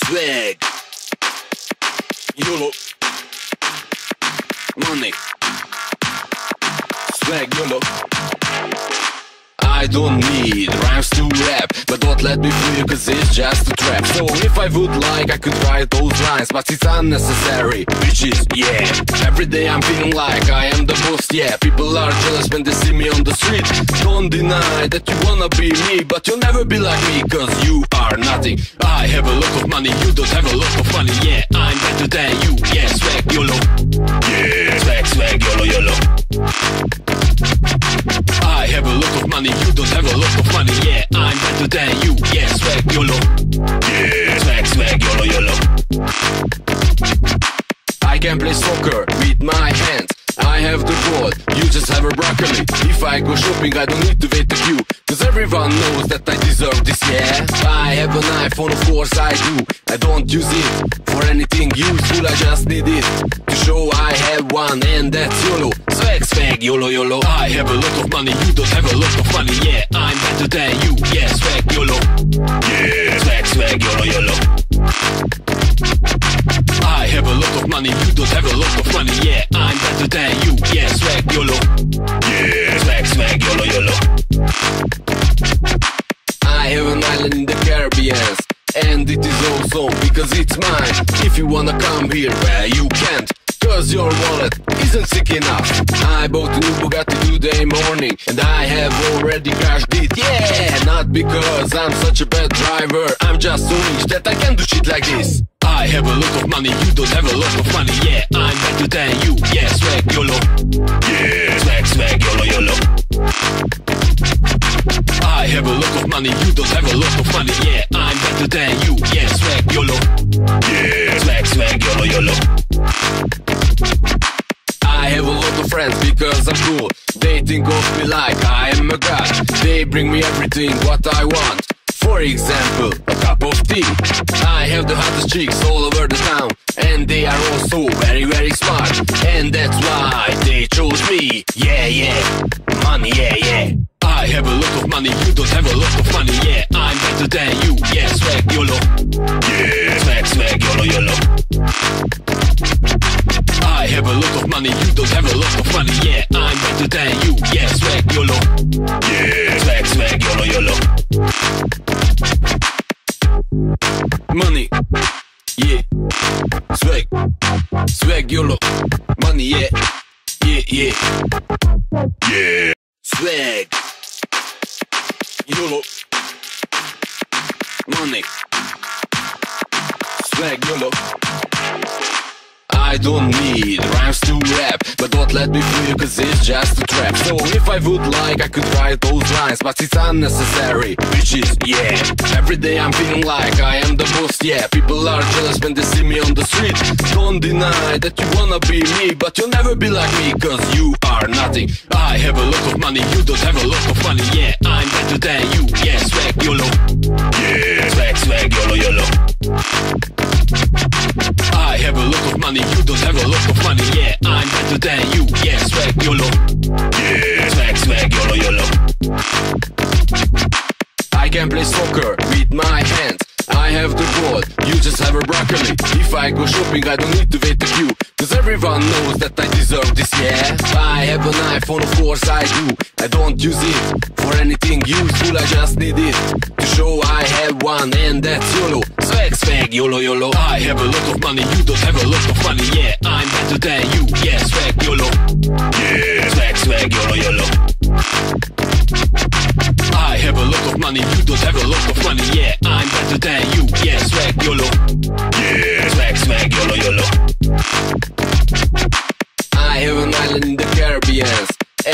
Swag, YOLO, money, swag, YOLO. I don't need rhymes to rap, but don't let me feel cause it's just a trap. So if I would like, I could write those lines, but it's unnecessary, bitches, yeah. Every day I'm feeling like I am the boss, yeah. People are jealous when they see me on the street. Don't deny that you wanna be me, but you'll never be like me, cause you are nothing. I have a lot of money, you don't have a lot of money, yeah. I'm better than you, yeah. Swag, YOLO, yeah. Swag, swag, YOLO, YOLO. I have a lot of money, you don't have a lot of money, yeah. I'm better than you, yeah. Swag, YOLO, yeah. Swag, swag, YOLO, YOLO. I can play soccer with my hands, I have the ball, you just have a broccoli. If I go shopping, I don't need to wait a queue, cause everyone knows that I deserve this, yeah. I have an iPhone, of course I do. I don't use it for anything useful, I just need it to show I have one, and that's YOLO. Swag, swag, YOLO, YOLO. I have a lot of money, you don't have a lot of money, yeah. I'm better than you, yeah. Swag, YOLO, yeah. Swag, swag, YOLO, YOLO. I have a lot of money, you don't have a lot of money, yeah. I'm better than you, yeah. Swag, YOLO, yeah. Swag, swag, YOLO, YOLO. I have an island in the Caribbean, and it is awesome because it's mine. If you wanna come here, well you can't, cause your wallet isn't sick enough. I bought a new Bugatti today morning, and I have already crashed it, yeah. Not because I'm such a bad driver, I'm just so rich that I can do shit like this. I have a lot of money, you don't have a lot of money, yeah. I'm better than you, yeah. Swag, YOLO, yeah. Swag, swag, YOLO, YOLO. I have a lot of money, you don't have a lot of money, yeah. I'm better than you, yeah. Swag, YOLO, yeah. Swag, swag, YOLO, YOLO. I have a lot of friends because I'm cool. They think of me like I am a god. They bring me everything what I want. For example, a cup of tea. I have the hottest chicks all over the town, and they are also very, very smart. And that's why they chose me, yeah, yeah. Money, yeah, yeah. I have a lot of money, you don't have a lot of money, yeah. I'm better than you, yeah. Swag, YOLO, yeah. Swag, swag, YOLO, YOLO. I have a lot of money, you don't have a lot of money, yeah. I'm better than you, yeah. Swag, YOLO, yeah. Swag, swag, YOLO, YOLO. Money, yeah. Swag, swag, YOLO. Money, yeah. Yeah, yeah. Yeah. Swag, YOLO. Money, swag, YOLO. I don't need rhymes to rap, but don't let me feel cause it's just a trap. So if I would like, I could write those lines, but it's unnecessary, bitches, yeah. Every day I'm feeling like I am the boss, yeah. People are jealous when they see me on the street. Don't deny that you wanna be me, but you'll never be like me, cause you are nothing. I have a lot of money, you don't have a lot of money, yeah. I'm better than you, yeah. Swag, YOLO, yeah. Swag, swag, YOLO, YOLO. I have a lot of money, you don't have a lot of money, yeah. I'm better than you, yeah. Swag, YOLO, yeah. Swag, swag, YOLO, YOLO. I can play soccer with my hands, I have the ball, you just have a broccoli. If I go shopping, I don't need to wait a queue, cause everyone knows that I deserve this, yeah. I have an iPhone, of course I do. I don't use it for anything useful, I just need it to show I have one, and that's YOLO. Swag, swag, YOLO, YOLO. I have a lot of money, you don't have a lot of money, yeah. I'm better than you, yeah. Swag, YOLO, yeah. Swag, swag, YOLO, YOLO. I have a lot of money, you don't have a lot of money, yeah. I'm better than you, yeah. Swag, YOLO, yeah. Swag, swag, YOLO, YOLO. I have an island in the Caribbean,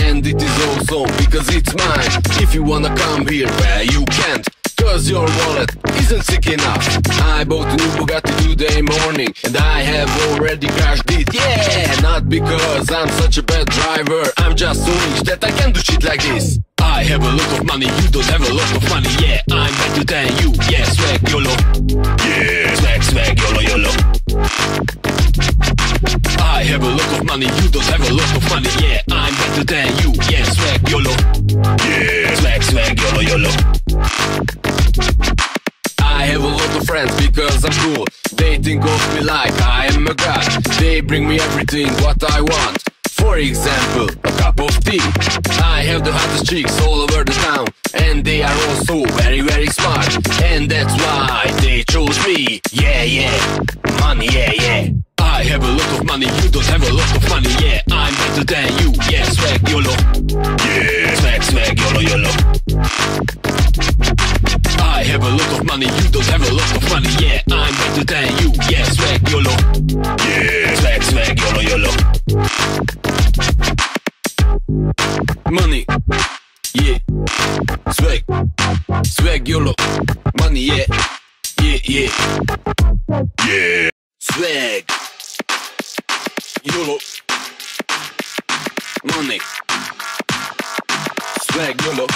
and it is awesome because it's mine. If you wanna come here, well you can't, cause your wallet isn't sick enough. I bought a new Bugatti today morning, and I have already crashed it, yeah. Not because I'm such a bad driver, I'm just so rich that I can do shit like this. I have a lot of money, you don't have a lot of money, yeah. I'm better than you, yeah. Swag, YOLO, yeah. Swag, swag, YOLO, YOLO. I have a lot of money, you don't have a lot of money, yeah. I'm better than you, yeah. Swag, YOLO, yeah. Swag, swag, YOLO, YOLO. I have a lot of friends because because I'm cool. They think of me like I am a god. They bring me everything what I want. For example, a cup of tea. I have the hottest chicks all over the town, and they are also very, very smart. And that's why they chose me. Yeah, yeah, money, yeah, yeah. I have a lot of money, you don't have a lot of money. Yeah, I'm better than you. Yeah, swag YOLO. Yeah, swag, swag, YOLO, YOLO. I have a lot of money, you don't have a lot of money. Yeah, I'm better than you. Yeah, swag YOLO. Yeah, swag, swag, YOLO, YOLO. Money, yeah, swag, swag YOLO. Money, yeah, yeah, yeah, yeah, swag YOLO. Money, swag YOLO.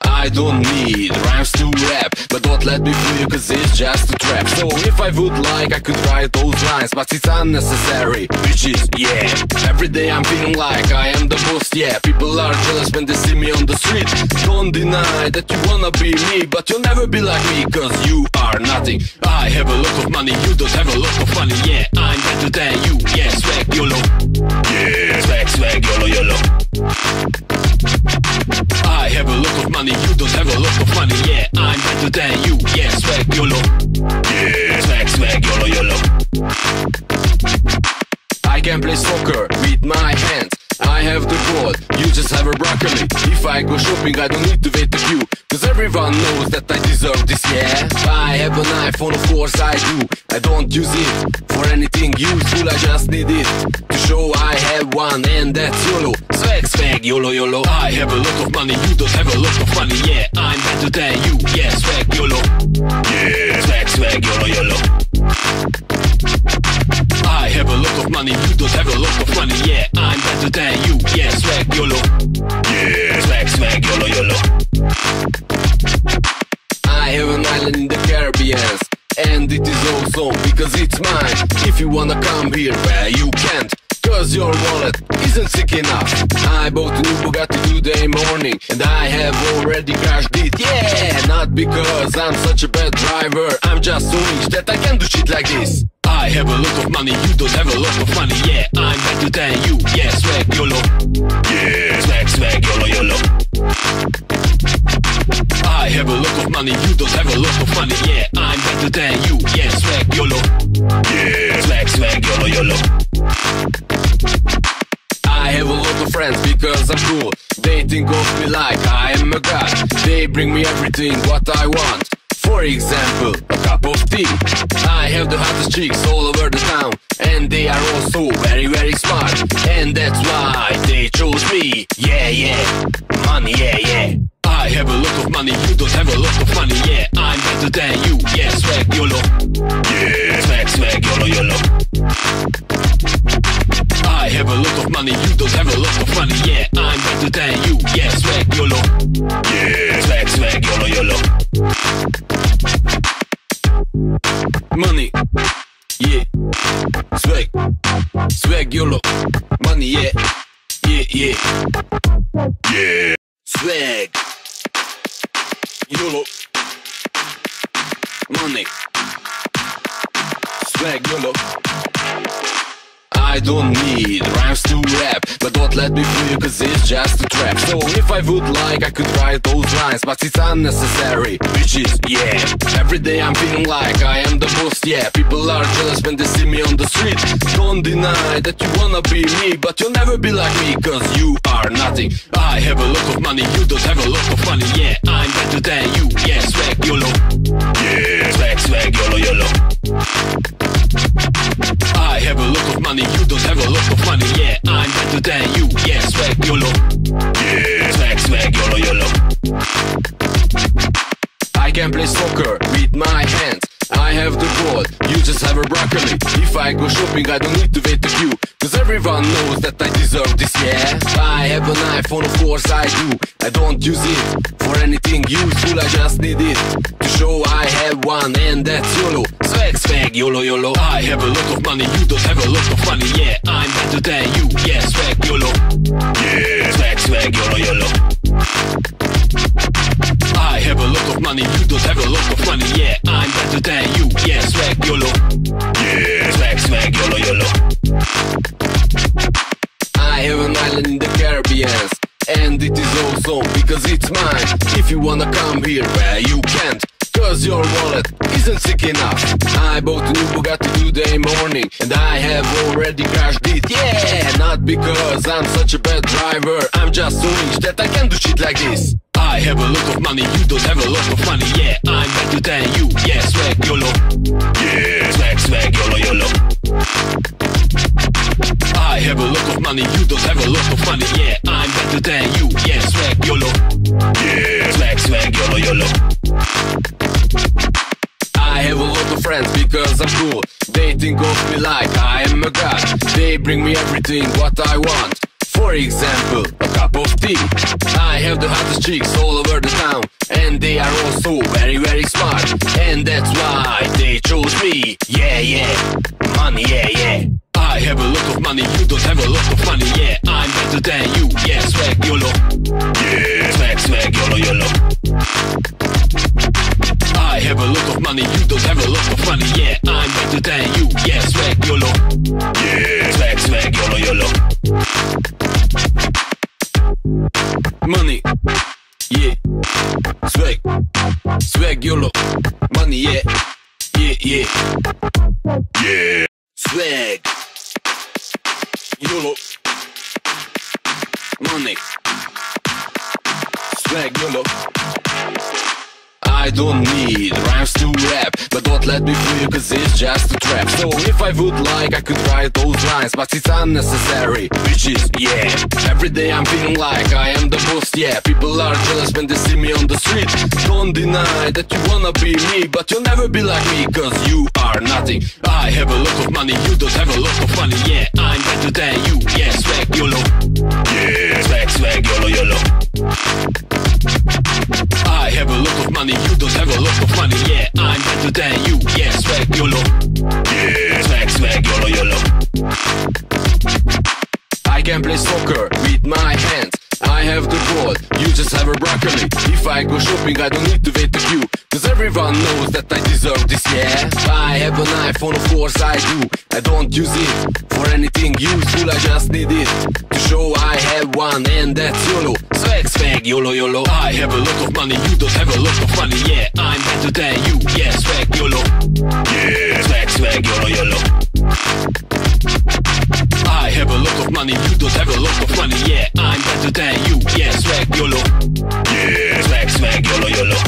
I don't need rhymes to rap, but don't let me fool you cause it's just a trap. So if I would like, I could write those lines, but it's unnecessary, bitches, yeah. Every day I'm feeling like I am the boss, yeah. People are jealous when they see me on the street. Don't deny that you wanna be me, but you'll never be like me cause you are nothing. I have a lot of money, you don't have a lot of money, yeah. I'm better than you, yeah, swag YOLO. Yeah, swag, swag, YOLO, YOLO. I have a lot of money, you don't have a lot of money, yeah. I'm better than you, yeah, swag YOLO. Yeah, swag, swag, YOLO, YOLO. I can play soccer with my hands. I have the ball, you just have a broccoli. If I go shopping, I don't need to wait a queue, cause everyone knows that I deserve this, yeah. I have an iPhone, of course I do. I don't use it for anything useful, I just need it to show I have one, and that's YOLO. Swag, swag, YOLO, YOLO. I have a lot of money, you don't have a lot of money, yeah. I'm better than you, yeah, swag YOLO. Yeah, swag, swag, YOLO, YOLO. I have a lot of money, you don't have a lot of money, yeah. I'm better than you, yeah, swag YOLO. Yeah, swag, swag, YOLO, YOLO. I have an island in the Caribbean, and it is awesome because it's mine. If you wanna come here, well you can't, cause your wallet isn't sick enough. I bought a new Bugatti today morning, and I have already crashed it, yeah. Not because I'm such a bad driver, I'm just so rich that I can do shit like this. I have a lot of money, you don't have a lot of money, yeah. I'm better than you, yeah, swag YOLO. Yeah, swag, swag, YOLO, YOLO. I have a lot of money, you don't have a lot of money, yeah. I'm better than you, yeah, swag YOLO. Yeah, swag, swag, YOLO, YOLO. I have a lot of friends because I'm cool. They think of me like I am a god. They bring me everything what I want. For example, a cup of tea. I have the hottest chicks all over the town, and they are also very, very smart. And that's why they chose me. Yeah, yeah, money, yeah, yeah. I have a lot of money, you don't have a lot of money, yeah. I'm better than you, yeah, swag YOLO. Yeah, swag, swag, YOLO, YOLO. I have a lot of money, you don't have a lot of money, yeah. I'm better than you, yeah, swag YOLO. Yeah, swag, swag, YOLO, YOLO. Money, yeah, swag, swag YOLO. Money, yeah, yeah, yeah, yeah, swag YOLO. Money, swag YOLO. I don't need rhymes to rap, but don't let me fool you cause it's just a trap. So if I would like, I could write those lines, but it's unnecessary, bitches, yeah. Every day I'm feeling like I am the boss, yeah. People are jealous when they see me on the street. Don't deny that you wanna be me, but you'll never be like me cause you are nothing. I have a lot of money, you don't have a lot of money, yeah. I'm better than you, yeah, swag YOLO. Yeah, swag, swag, YOLO, YOLO. I have a lot of money, you don't have a lot of money, yeah. I'm better than you, yeah, swag YOLO. Yeah, swag, swag, YOLO, YOLO. I can play soccer with my hands. I have the ball, you just have a broccoli. If I go shopping, I don't need to wait a queue, cause everyone knows that I deserve this, yeah. I have an iPhone, of course I do. I don't use it for anything useful, I just need it to show I have one, and that's YOLO. Swag, swag, YOLO, YOLO. I have a lot of money, you don't have a lot of money, yeah. I'm better than you, yeah, swag YOLO. Yeah, swag, swag, YOLO, YOLO. I I have a lot of money, you don't have a lot of money. Yeah, I'm better than you. Yeah, swag YOLO. Yeah, swag, swag, YOLO, YOLO. I have an island in the Caribbean, and it is awesome because it's mine. If you wanna come here, well, you can't, cause your wallet isn't sick enough. I bought a new Bugatti today morning, and I have already crashed it. Yeah, not because I'm such a bad driver, I'm just so rich that I can do shit like this. I have a lot of money, you don't have a lot of money. Yeah, I'm better than you. Yeah, swag YOLO. Yeah, swag, swag, YOLO, YOLO. I have a lot of money, you don't have a lot of money. Yeah, I'm better than you. Yeah, swag YOLO. Yeah, swag, swag, YOLO, YOLO. I have a lot of friends because I'm cool. They think of me like I am a god. They bring me everything what I want. For example, a cup of tea. I have the hottest chicks all over the town, and they are also very, very smart. And that's why they chose me. Yeah, yeah, money, yeah, yeah. I have a lot of money, you don't have a lot of money. Yeah, I'm better than you. Yeah, swag YOLO. Yeah, swag, swag, YOLO, YOLO. I have a lot of money, you don't have a lot of money. Yeah, I'm better than you. Yeah, swag YOLO. Yeah, swag, swag, YOLO, YOLO. Money, yeah, swag, swag YOLO. Money, yeah, yeah, yeah, yeah, swag YOLO. Money, swag YOLO. I don't need rhymes to rap, but don't let me feel cause it's just a trap. So if I would like, I could write those lines, but it's unnecessary, which is, yeah. Every day I'm feeling like I am the boss, yeah. People are jealous when they see me on the street. Don't deny that you wanna be me, but you'll never be like me, cause you are nothing. I have a lot of money, you don't have a lot of money. Yeah, I'm better than you. Yeah, swag YOLO. Yeah, swag, swag, YOLO, YOLO. I have a lot of money, you don't have a lot of money. Yeah, I'm better than you. Yeah, swag YOLO. Yeah, swag, swag, YOLO, YOLO. I can play soccer with my hands. I have the ball, you just have a broccoli. If I go shopping, I don't need to wait the queue, cause everyone knows that I deserve this, yeah. I have an iPhone, of course I do. I don't use it for anything useful, I just need it to show I have one, and that's YOLO. Swag, swag, YOLO, YOLO. I have a lot of money, you don't have a lot of money. Yeah, I'm better than you. Yeah, swag YOLO. Yeah, swag, swag, YOLO, YOLO. I have a lot of money, you don't have a lot of money. Yeah, I'm better than you. Yeah, swag YOLO. Yeah, swag, swag, YOLO, YOLO.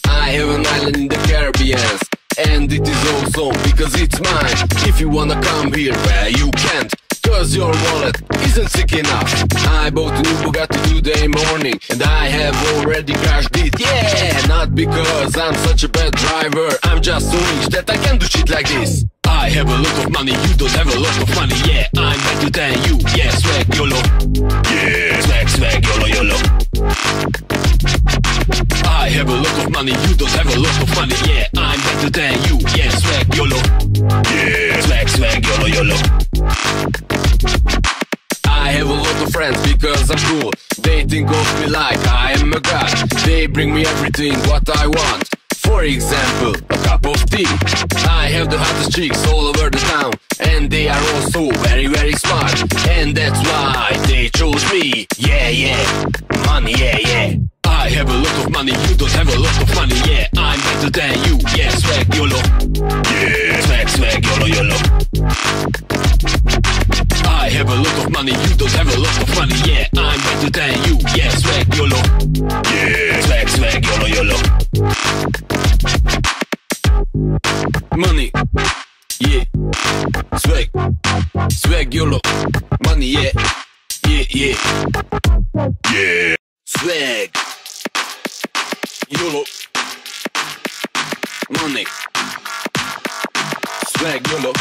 I have an island in the Caribbean, and it is awesome because it's mine. If you wanna come here, well, you can't, cause your wallet isn't sick enough. I bought a new Bugatti today morning, and I have already crashed it. Yeah, not because I'm such a bad driver, I'm just so rich that I can do shit like this. I have a lot of money, you don't have a lot of money. Yeah, I'm better than you. Yeah, swag YOLO. Yeah, swag, swag, YOLO, YOLO. I have a lot of money, you don't have a lot of money. Yeah, I'm better than you. Yeah, swag YOLO. Yeah, swag, swag, YOLO, YOLO. I have a lot of friends because I'm cool. They think of me like I am a god. They bring me everything what I want. For example, a cup of tea. I have the hottest chicks all over the town, and they are also very, very smart. And that's why they chose me. Yeah, yeah, money, yeah, yeah. I have a lot of money, you don't have a lot of money. Yeah, I'm better than you. Yeah, swag YOLO. Yeah, swag, swag, YOLO, YOLO. I have a lot of money, you don't have a lot of money. Yeah, I'm better than you. Yeah, swag YOLO. Yeah, swag, swag, YOLO, YOLO. Money, yeah, swag, swag YOLO. Money, yeah, yeah, yeah, yeah, swag YOLO. Money, swag YOLO.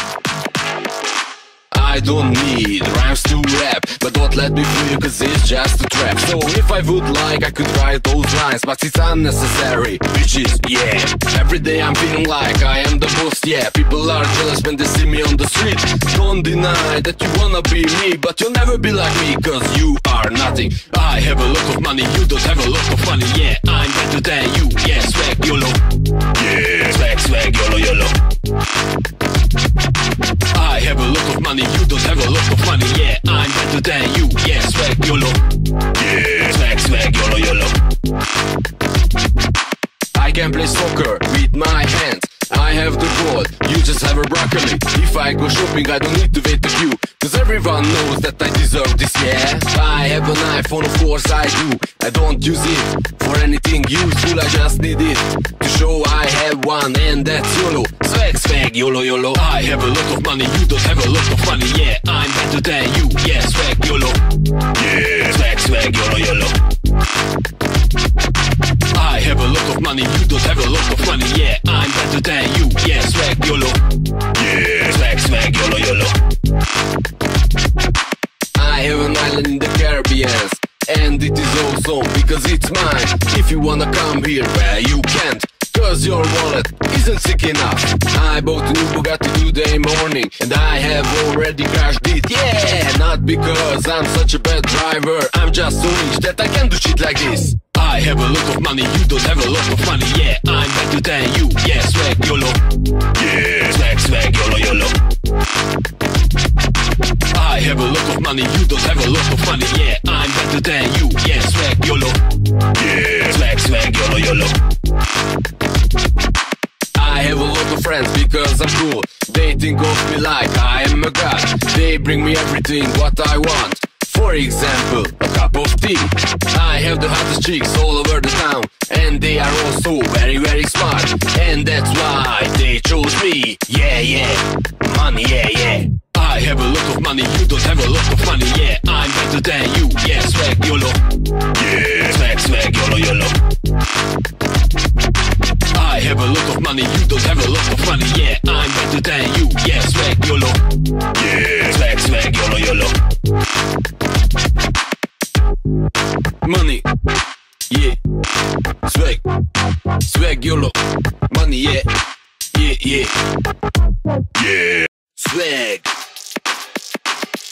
I I don't need rhymes to rap, but don't let me fool you, cause it's just a trap. So if I would like, I could write those lines, but it's unnecessary, bitches, yeah. Every day I'm feeling like I am the boss, yeah. People are jealous when they see me on the street. Don't deny that you wanna be me, but you'll never be like me, cause you are nothing. I have a lot of money, you don't have a lot of money, yeah. I'm better than you, yeah. Swag YOLO, yeah. Swag, swag, YOLO, YOLO. I have a lot of money, you don't have a lot of money, yeah. I'm better than you, yeah. Swag YOLO, yeah. Swag, swag, YOLO, YOLO. I can play soccer with my hands, I have the ball, you just have a broccoli. If I go shopping, I don't need to wait a queue, cause everyone knows that I deserve this, yeah. I have an iPhone, of course I do. I don't use it for anything useful, I just need it to show I have one, and that's YOLO. Swag, swag, YOLO, YOLO. I have a lot of money, you don't have a lot of money, yeah. I'm better than you, yeah. Swag YOLO, yeah. Swag, swag, YOLO, YOLO. I have a lot of money, you don't have a lot of money, yeah. I'm better than you, yeah. Swag YOLO, yeah. Swag, swag, YOLO, YOLO. I have an island in the Caribbean, and it is awesome because it's mine. If you wanna come here, well you can't, cause your wallet isn't sick enough. I bought a new Bugatti today morning, and I have already crashed it, yeah. Not because I'm such a bad driver, I'm just so rich that I can do shit like this. I have a lot of money, you don't have a lot of money, yeah. I'm better than you, yeah. Swag YOLO, yeah. Swag, swag, YOLO, YOLO. I have a lot of money, you don't have a lot of money, yeah. I'm better than you, yeah. Swag YOLO, yeah. Swag, swag, YOLO, YOLO. I have a lot of friends because I'm cool. They think of me like I am a god. They bring me everything what I want. For example, a cup of tea. I have the hottest chicks all over the town, and they are also very, very smart. And that's why they chose me, yeah, yeah. Money, yeah, yeah. I have a lot of money, you don't have a lot of money, yeah. I'm better than you, yeah. Swag YOLO, yeah. Swag, swag, YOLO, YOLO. I have a lot of money, you don't have a lot of money, yeah. I'm better than you, yeah. Swag YOLO, yeah. Swag, swag, YOLO, YOLO. Money, yeah. Swag, swag YOLO. Money, yeah, yeah, yeah. Yeah. Swag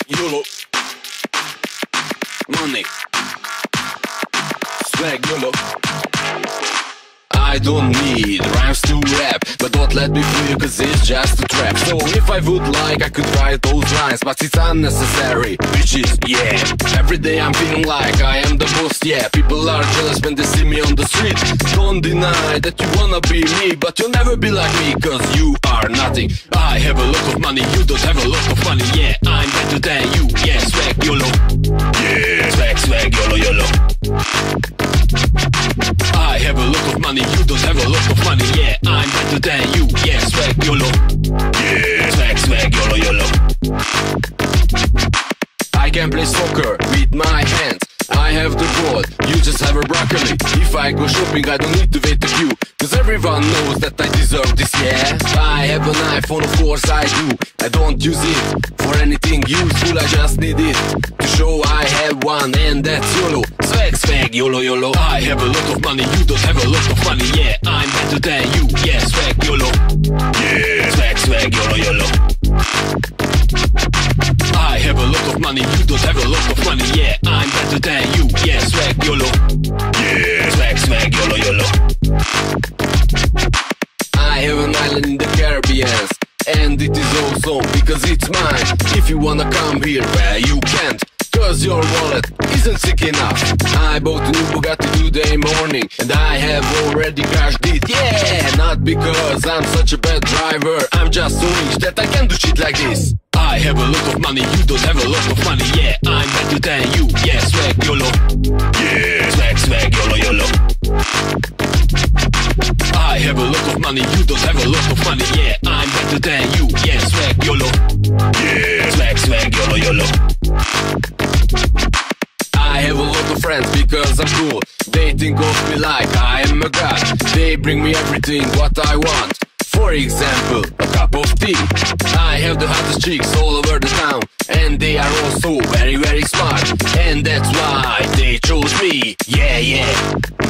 YOLO. Money, swag YOLO. I don't need rhymes to rap, but don't let me fool you, cause it's just a trap. So if I would like, I could write those lines, but it's unnecessary, bitches, yeah. Every day I'm feeling like I am the boss, yeah. People are jealous when they see me on the street. Don't deny that you wanna be me, but you'll never be like me, cause you are nothing. I have a lot of money, you don't have a lot of money, yeah. I'm better than you, yeah. Swag YOLO, yeah. Swag, swag, YOLO, YOLO. I have a lot of money, you don't have a lot of money, yeah. I'm better than you, yeah. Swag YOLO, yeah. Swag, swag, YOLO, YOLO. I can play soccer with my hands, I have the ball, you just have a broccoli. If I go shopping, I don't need to wait a queue, cause everyone knows that I deserve this, yeah. I have an iPhone, of course I do. I don't use it for anything useful, I just need it to show I have one, and that's YOLO. Swag, swag, YOLO, YOLO. I have a lot of money, you don't have a lot of money, yeah. I'm better than you, yeah. Swag YOLO, yeah. Swag, swag, YOLO, YOLO. I have a lot of money, you don't have a lot of money, yeah. I'm better than you, yeah. Swag YOLO, yeah. Swag, swag, YOLO, YOLO. I have an island in the Caribbean, and it is awesome because it's mine. If you wanna come here, well you can't, cause your wallet isn't sick enough. I bought a new Bugatti today morning, and I have already crashed it, yeah. Not because I'm such a bad driver, I'm just so rich that I can do shit like this. I have a lot of money, you don't have a lot of money, yeah. I'm better than you, yeah. Swag YOLO, yeah. Swag, swag, YOLO, YOLO. I have a lot of money, you don't have a lot of money, yeah. I'm better than you, yeah. Swag YOLO, yeah. Swag, swag, YOLO, YOLO. I have a lot of friends because I'm cool. They think of me like I am a god. They bring me everything what I want. For example, a cup of tea. I have the hottest chicks all over the town, and they are also very, very smart. And that's why they chose me. Yeah, yeah,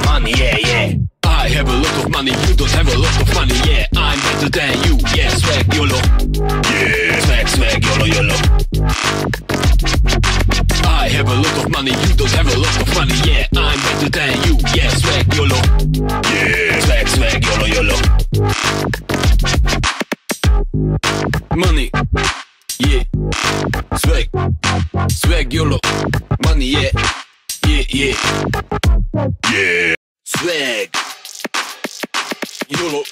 money, yeah, yeah. I have a lot of money, you don't have a lot of money. Yeah, I'm better than you. Yeah, swag YOLO. Yeah, swag, swag, YOLO, YOLO. I have a lot of money, you don't have a lot of money. Yeah, I'm better than you. Yeah, swag YOLO. Yeah, swag, swag, YOLO, YOLO. Money, yeah, swag, swag YOLO. Money, yeah, yeah, yeah, yeah, swag YOLO.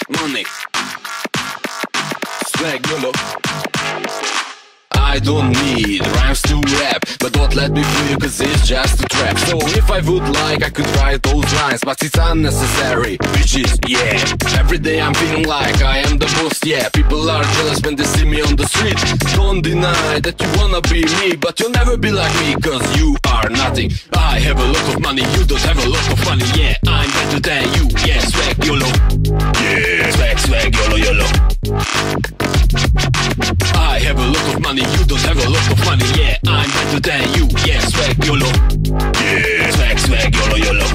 Money, swag YOLO. I don't need rhymes to rap, but don't let me fool you, cause it's just a trap. So if I would like, I could write those lines, but it's unnecessary, which is, yeah. Every day I'm feeling like I am the boss, yeah. People are jealous when they see me on the street. Don't deny that you wanna be me, but you'll never be like me, cause you are nothing. I have a lot of money, you don't have a lot of money. Yeah, I'm better than you. Yeah, swag YOLO. Yeah, swag, swag YOLO, YOLO. I have a lot of money, you don't have a lot of money. Yeah, I'm better than you. Yeah, swag YOLO. Yeah, swag, swag YOLO, YOLO.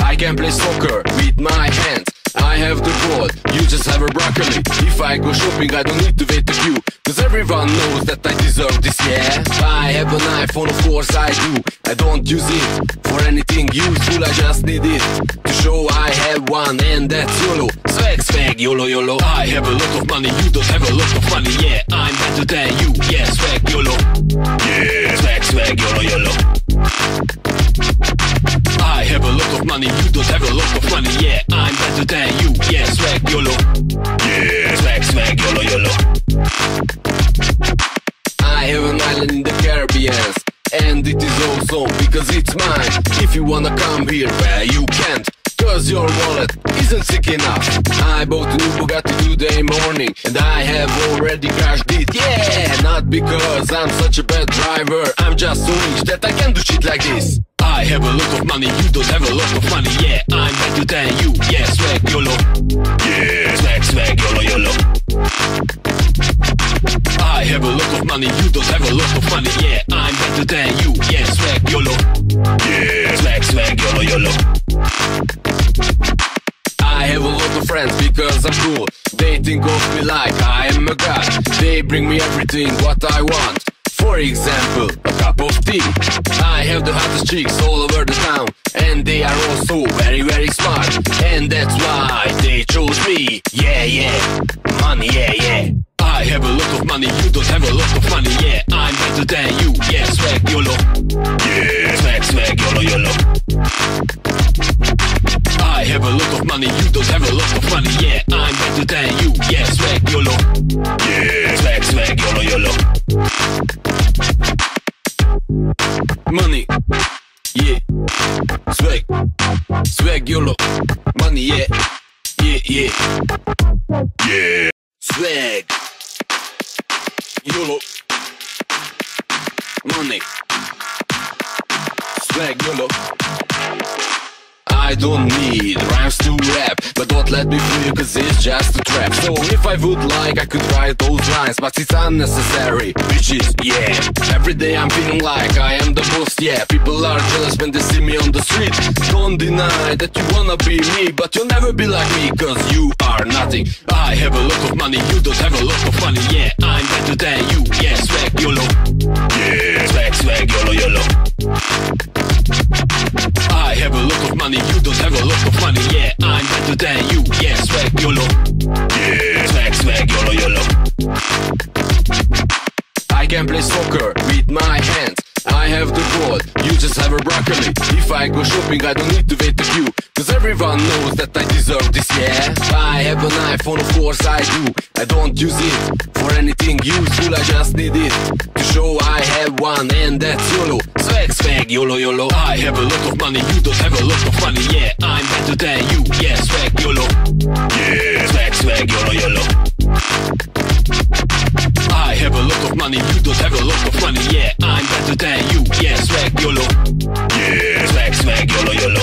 I can play soccer with my hands. I have the ball, you just have a broccoli. If I go shopping, I don't need to wait the queue, cause everyone knows that I deserve this, yeah. I have an iPhone, of course I do. I don't use it for anything useful, I just need it to show I have one, and that's YOLO. Swag, swag, YOLO, YOLO. I have a lot of money, you don't have a lot of money. Yeah, I'm better than you. Yeah, swag YOLO. Yeah, swag, swag, YOLO, YOLO. I have a lot of money, you don't have a lot of money. Yeah, I'm better than you. Yeah, swag YOLO. Yeah, swag, swag, YOLO, YOLO. I have an island in the Caribbean, and it is awesome because it's mine. If you wanna come here, well, you can't, cause your wallet isn't sick enough. I bought a new Bugatti today morning, and I have already crashed it. Yeah, not because I'm such a bad driver, I'm just so rich that I can do shit like this. I have a lot of money, you don't have a lot of money. Yeah, I'm better than you. Yeah, swag YOLO. Yeah, swag, swag YOLO, YOLO. I have a lot of money, you don't have a lot of money. Yeah, I'm better than you. Yeah, swag YOLO. Yeah, swag, swag YOLO, YOLO. I have a lot of friends because I'm cool. They think of me like I am a god. They bring me everything what I want. For example, a cup of tea. I have the hottest chicks all over the town, and they are also very, very smart. And that's why they chose me. Yeah, yeah, money, yeah, yeah. I have a lot of money, you don't have a lot of money. Yeah, I'm better than you. Yeah, swag YOLO. Yeah, swag, swag YOLO, YOLO. I have a lot of money, you don't have a lot of money. Yeah, I'm better than you. Yeah, swag YOLO. Yeah, swag, swag YOLO, YOLO. Money, yeah, swag, swag YOLO. Money, yeah, yeah, yeah, yeah, swag YOLO. Money, swag YOLO. I don't need rhymes to rap, but don't let me fool you, cause it's just a trap. So if I would like, I could write those lines, but it's unnecessary, which is, yeah. Every day I'm feeling like I am the boss, yeah. People are jealous when they see me on the street. Don't deny that you wanna be me, but you'll never be like me, cause you are nothing. I have a lot of money, you don't have a lot of money. Yeah, I'm better than you. Yeah, swag YOLO. Yeah, swag, swag YOLO, YOLO. I have a lot of money, you don't have a lot of money. Yeah, I'm better than you. Yeah, swag YOLO. Yeah, swag, swag YOLO, YOLO. I can play soccer with my hands. I have the ball, you just have a broccoli. If I go shopping, I don't need to wait the queue, cause everyone knows that I deserve this, yeah. I have an iPhone, of course I do. I don't use it for anything useful, I just need it to show I have one, and that's YOLO. Swag, swag, YOLO, YOLO. I have a lot of money, you don't have a lot of money. Yeah, I'm better than you. Yeah, swag YOLO. Yeah, swag, swag YOLO, YOLO. I have a lot of money, you don't have a lot of money. Yeah, I'm better than you. Yeah, swag YOLO. Yeah, swag, swag YOLO, YOLO.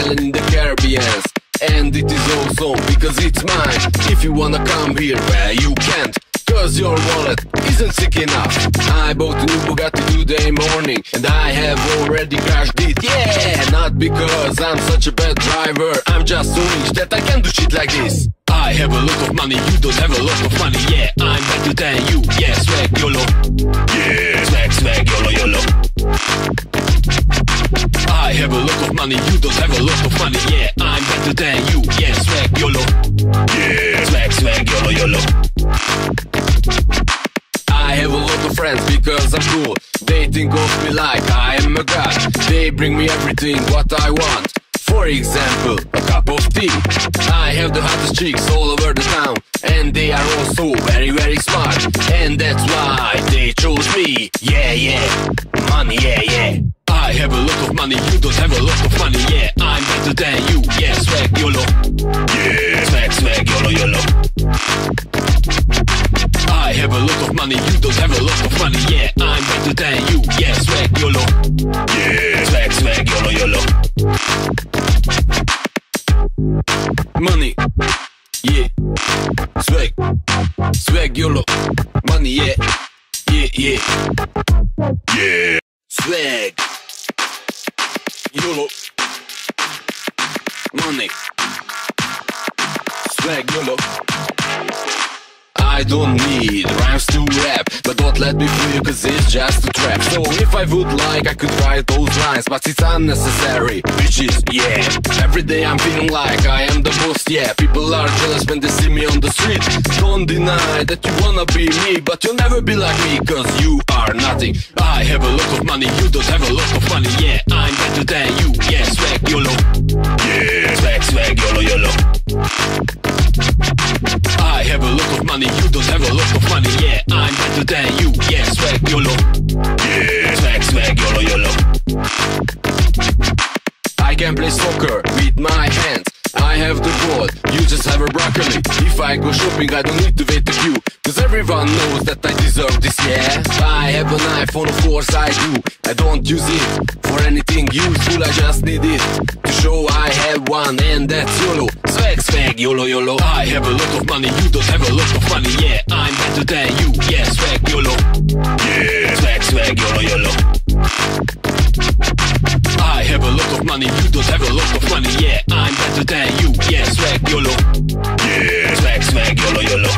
island in the Caribbean, and it is awesome because it's mine. If you wanna come here, well you can't, cause your wallet isn't sick enough. I bought a new Bugatti today morning, and I have already crashed it. Yeah, not because I'm such a bad driver, I'm just so rich that I can do shit like this. I have a lot of money, you don't have a lot of money. Yeah, I'm better than you. Yeah, swag YOLO. Yeah, swag, swag, YOLO, YOLO. I have a lot of money, you don't have a lot of money. Yeah, I'm better than you. Yeah, swag YOLO. Yeah, swag, swag, YOLO, YOLO. I have a lot of friends because I'm cool. They think of me like I am a god. They bring me everything what I want. For example, a cup of tea. I have the hottest chicks all over the town, and they are also very, very smart. And that's why they chose me. Yeah, yeah, money, yeah, yeah. I have a lot of money, you don't have a lot of money. Yeah, I'm better than you. Yeah, swag YOLO. Yeah, swag, swag, YOLO, YOLO. I have a lot of money, you don't have a lot of money. Yeah, I'm better than you. Yeah, swag YOLO. Yeah, swag, swag, YOLO, YOLO. Money, yeah, swag, swag YOLO. Money, yeah, yeah, yeah, yeah, swag YOLO. Money, swag YOLO. I don't need rhymes to rap, but don't let me fool you cause it's just a trap. So if I would like, I could write those lines, but it's unnecessary, which is, yeah. Every day I'm feeling like I am the boss, yeah. People are jealous when they see me on the street. Don't deny that you wanna be me, but you'll never be like me cause you are nothing. I have a lot of money, you don't have a lot of money. Yeah, I'm better than you. Yeah, swag YOLO. Yeah, swag, swag, YOLO, YOLO. I have a lot of money, you don't have a lot of money. Yeah, I'm better than you. Yeah, swag YOLO. Yeah, swag, swag, YOLO, YOLO. I can play soccer with my hands. I have the ball, you just have a broccoli. If I go shopping, I don't need to wait the queue, cause everyone knows that I deserve this, yeah. I have an iPhone, of course I do. I don't use it for anything useful, I just need it to show I have one, and that's YOLO. Swag, swag, YOLO, YOLO. I have a lot of money, you don't have a lot of money. Yeah, I'm better than you. Yeah, swag YOLO. Yeah, swag, swag, YOLO, YOLO. I have a lot of money, you don't have a lot of money. Yeah, I'm better than you. Yeah, swag YOLO. Yeah, swag, swag, YOLO, YOLO.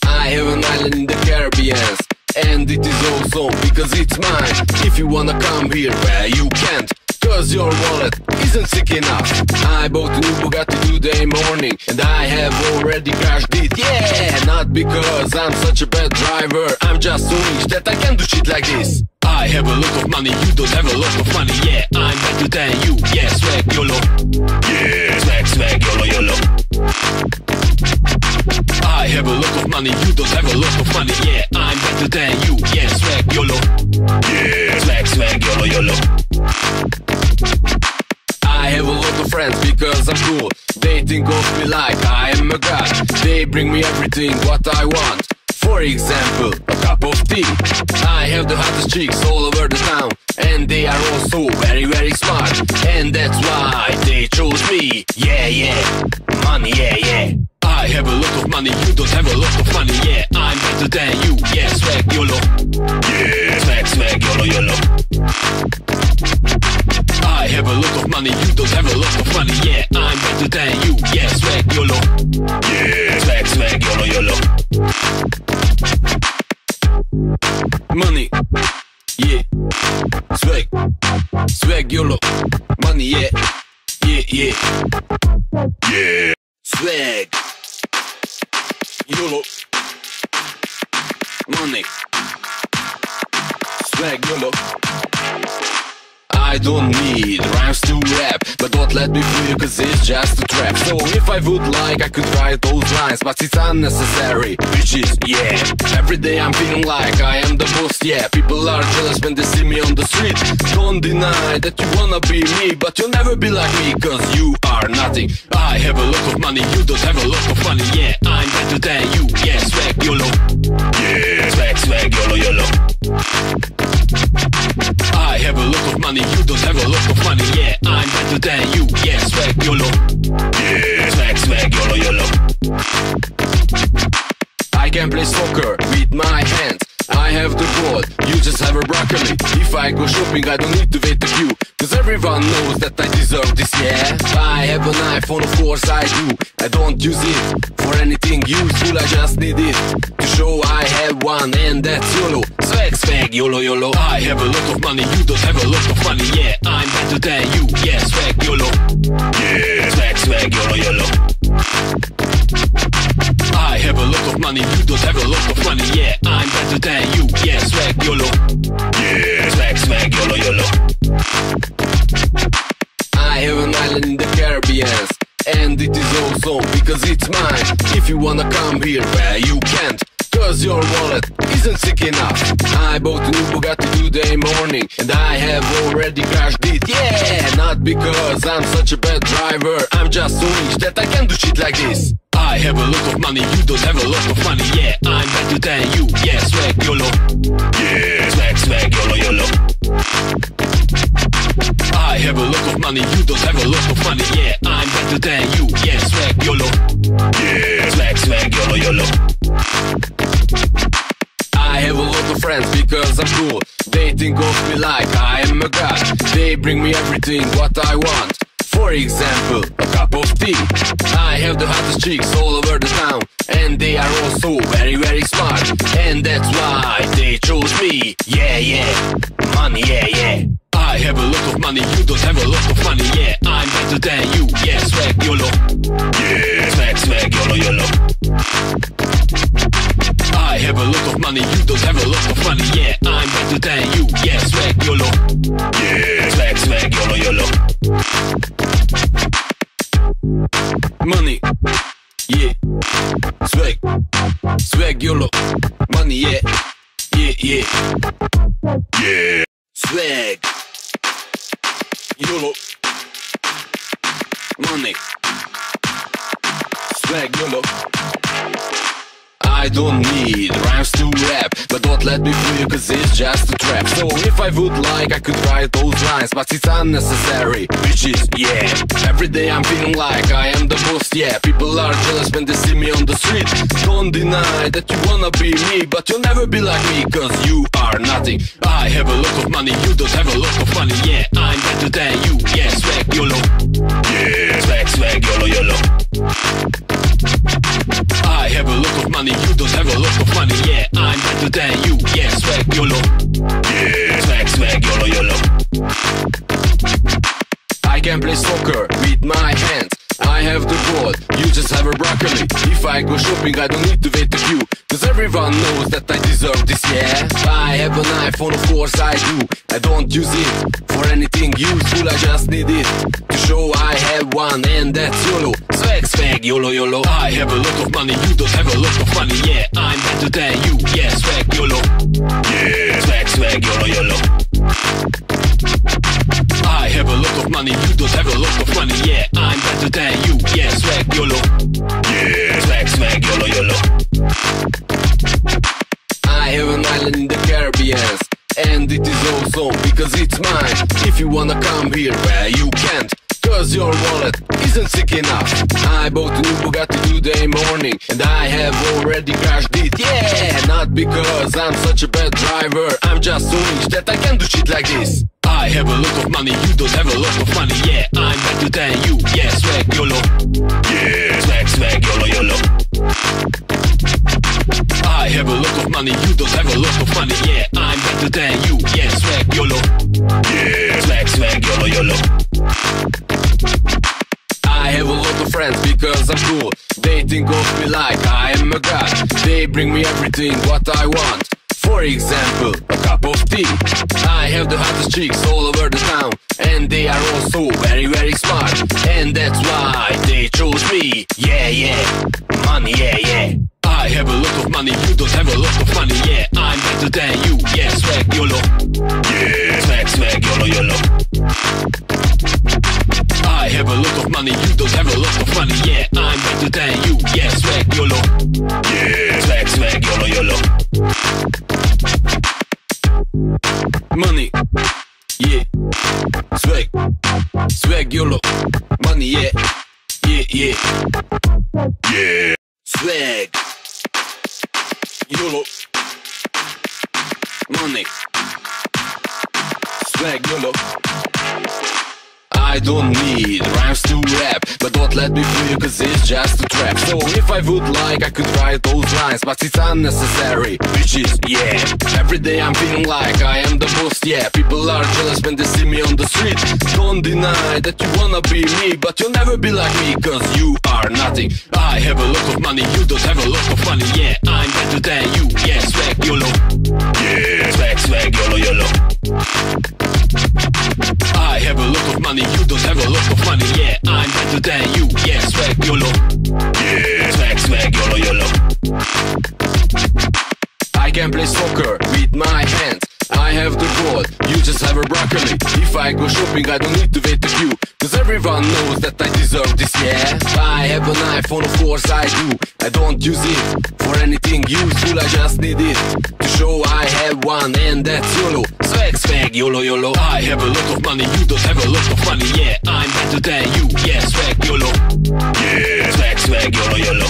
I have an island in the Caribbean, and it is awesome because it's mine. If you wanna come here, well you can't, cause your wallet isn't sick enough. I bought a new Bugatti today morning, and I have already crashed it. Yeah, not because I'm such a bad driver, I'm just so rich that I can do shit like this. I have a lot of money, you don't have a lot of money. Yeah, I'm better than you. Yeah, swag YOLO. Yeah, swag, swag, YOLO, YOLO. I have a lot of money, you don't have a lot of money. Yeah, I'm better than you. Yeah, swag YOLO. Yeah, swag, swag, YOLO, YOLO. I have a lot of friends because I'm cool. They think of me like I am a god. They bring me everything what I want. For example, a cup of tea. I have the hottest chicks all over the town, and they are also very, very smart. And that's why they chose me. Yeah, yeah, money, yeah, yeah. I have a lot of money, you don't have a lot of money. Yeah, I'm better than you. Yeah, swag YOLO. Yeah, swag, swag, YOLO, YOLO. I have a lot of money, you don't have a lot of money. Yeah, I'm better than you. Yeah, swag YOLO. Yeah, swag, swag, YOLO, YOLO. Money, yeah, swag, swag YOLO. Money, yeah, yeah, yeah, yeah, swag YOLO. Money, swag YOLO. I don't need rhymes to rap, but don't let me fool you cause it's just a trap. So if I would like, I could write those lines, but it's unnecessary, which is, yeah. Every day I'm feeling like I am the boss, yeah. People are jealous when they see me on the street. Don't deny that you wanna be me, but you'll never be like me cause you are nothing. I have a lot of money, you don't have a lot of money. Yeah, I'm better than you. Yeah, swag YOLO. Yeah, swag, swag, YOLO, YOLO. I have a lot of money, you don't have a lot of money. Yeah, I'm better than you. Yeah, swag YOLO. Yeah, swag, swag, YOLO, YOLO. I can play soccer with my hands. I have the ball, you just have a broccoli. If I go shopping, I don't need to wait the queue, cause everyone knows that I deserve this, yeah. I have a knife, of course I do. I don't use it for anything useful, I just need it to show I have one, and that's YOLO. Swag, swag, YOLO, YOLO. I have a lot of money, you don't have a lot of money. Yeah, I'm better than you. Yeah, swag, YOLO. Yeah, swag, swag, YOLO, YOLO. I have a lot of money, you don't have a lot of money. Yeah, I'm better than you. Yeah, swag YOLO. Yeah, swag, swag, YOLO, YOLO. I have an island in the Caribbean, and it is awesome because it's mine. If you wanna come here, well, you can't, cause your wallet isn't sick enough. I bought a new Bugatti today morning, and I have already crashed it. Yeah, not because I'm such a bad driver, I'm just so rich that I can do shit like this. I have a lot of money, you don't have a lot of money. Yeah, I'm better than you. Yeah, swag YOLO. Yeah, swag, swag, YOLO, YOLO. I have a lot of money, you don't have a lot of money. Yeah, I'm better than you. Yeah, swag YOLO. Yeah, swag, swag, YOLO, YOLO. I have a lot of friends because I'm cool. They think of me like I am a god. They bring me everything what I want. For example, a cup of tea. I have the hottest chicks all over the town, and they are also very, very smart. And that's why they chose me. Yeah, yeah, money, yeah, yeah. I have a lot of money, you don't have a lot of money. Yeah, I'm better than you. Yeah, swag YOLO. Yeah, swag, swag, YOLO, YOLO. I have a lot of money, you don't have a lot of money. Yeah, I'm better than you. Yeah, swag YOLO. Yeah, swag, swag, YOLO, YOLO. Money, yeah, swag, swag YOLO. Money, yeah, yeah, yeah, yeah. Swag, YOLO. Money, swag YOLO. I don't need rhymes to rap, but don't let me fool you cause it's just a trap. So if I would like, I could write those lines, but it's unnecessary, which is, yeah. Every day I'm feeling like I am the boss, yeah. People are jealous when they see me on the street. Don't deny that you wanna be me, but you'll never be like me cause you are nothing. I have a lot of money, you don't have a lot of money. Yeah, I'm better than you. Yeah, swag YOLO. Yeah, swag, swag, YOLO, YOLO. I have a lot of money, you don't have a lot of money. Yeah, I'm better than you. Yeah, swag YOLO. Yeah, swag, swag, YOLO, YOLO. I can play soccer with my hands. I have the ball, you just have a broccoli. If I go shopping, I don't need to wait the queue, cause everyone knows that I deserve this, yeah. I have a knife, of course I do. I don't use it for anything useful, I just need it to show I have one, and that's YOLO. Swag, swag, YOLO, YOLO. I have a lot of money, you don't have a lot of money. Yeah, I'm better than you. Yeah, swag YOLO. Yeah, swag, swag, YOLO, YOLO. I have a lot of money, you don't have a lot of money. Yeah, I'm better than you. Yeah, swag YOLO. Yeah, swag, swag, YOLO, YOLO. I have an island in the Caribbean, and it is awesome because it's mine. If you wanna come here, well, you can't, cause your wallet isn't sick enough. I bought a new Bugatti today morning, and I have already crashed it. Yeah, not because I'm such a bad driver, I'm just so rich that I can do shit like this. I have a lot of money, you don't have a lot of money. Yeah, I'm better than you. Yeah, swag YOLO. Yeah, swag, swag, YOLO, YOLO. I have a lot of money, you don't have a lot of money. Yeah, I'm better than you. Yeah, swag YOLO. Yeah, swag, swag, YOLO, YOLO. I have a lot of friends because I'm cool. They think of me like I am a god. They bring me everything what I want. For example, a cup of tea. I have the hottest chicks all over the town, and they are also very, very smart. And that's why they chose me. Yeah, yeah, money, yeah, yeah. I have a lot of money, you don't have a lot of money. Yeah, I'm better than you. Yeah, swag YOLO. Yeah, swag, swag, YOLO, YOLO. I have a lot of money, you don't have a lot of money. Yeah, I'm better than you. Yeah, swag YOLO. Yeah, swag, swag, YOLO, YOLO. Money, yeah. Swag, swag, YOLO. Money, yeah, yeah, yeah. Yeah. Swag, YOLO. Money, swag, YOLO. I don't need rhymes to rap, but don't let me feel, cause it's just a trap. So if I would like, I could write those lines, but it's unnecessary, which is, yeah. Every day I'm feeling like I am the boss, yeah. People are jealous when they see me on the street. Don't deny that you wanna be me, but you'll never be like me, cause you are nothing. I have a lot of money, you don't have a lot of money, yeah. I'm better than you, yeah. Swag, YOLO. Yeah. Swag, swag, YOLO, YOLO. I have a lot of money, you don't have a lot of money, yeah. I'm better than you, yeah. Swag, YOLO. Yeah. Swag, swag, YOLO, YOLO. I can play soccer with my hands. I have the ball, you just have a broccoli. If I go shopping, I don't need to wait a queue, cause everyone knows that I deserve this, yeah. I have an iPhone, of course I do. I don't use it for anything useful, I just need it to show I have one, and that's YOLO. Swag, swag, YOLO, YOLO. I have a lot of money, you don't have a lot of money, yeah. I'm better than you, yeah. Swag, YOLO. Yeah. Swag, swag, YOLO, YOLO.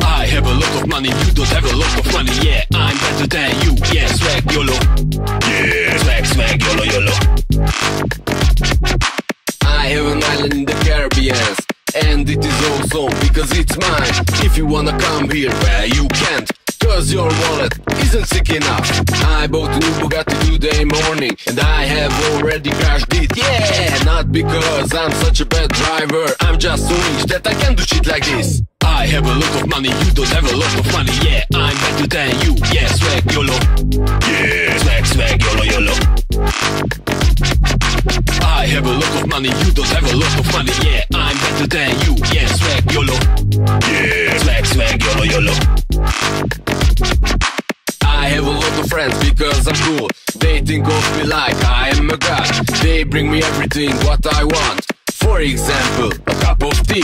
I have a lot of money, you don't have a lot of money, yeah. I'm better than you, yeah. Swag, YOLO. Yeah. Swag, swag, YOLO, YOLO. I have an island in the Caribbean, and it is awesome because it's mine. If you wanna come here, well, you can't, cause your wallet isn't sick enough. I bought a new Bugatti today morning, and I have already crashed it, yeah. Not because I'm such a bad driver, I'm just so rich that I can do shit like this. I have a lot of money, you don't have a lot of money, yeah. I'm better than you, yeah. Swag, YOLO. Yeah. Swag, swag, YOLO, YOLO. I have a lot of money, you don't have a lot of money, yeah. I'm better than you, yeah. Swag, YOLO. Yeah. Swag, swag, YOLO, YOLO. I have a lot of friends because I'm cool. They think of me like I am a god. They bring me everything what I want. For example, a cup of tea.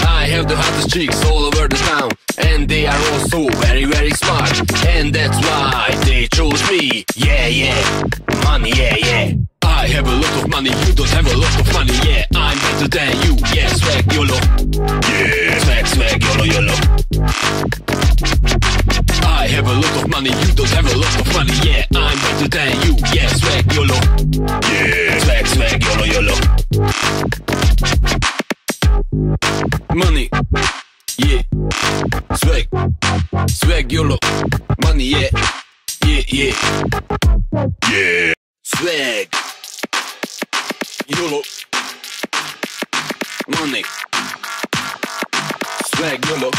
I have the hottest chicks all over the town, and they are also very, very smart. And that's why they chose me, yeah, yeah. Money, yeah, yeah. I have a lot of money, you don't have a lot of money, yeah. I'm better than you, yeah. Swag, YOLO. Yeah. Swag, swag, YOLO, YOLO. I have a lot of money, you don't have a lot of money, yeah. I'm better than you, yeah. Swag, YOLO. Yeah. Swag, swag, YOLO, YOLO. Money, yeah. Swag, swag, YOLO. Money, yeah, yeah, yeah. Yeah. Swag, YOLO. Money, swag, YOLO.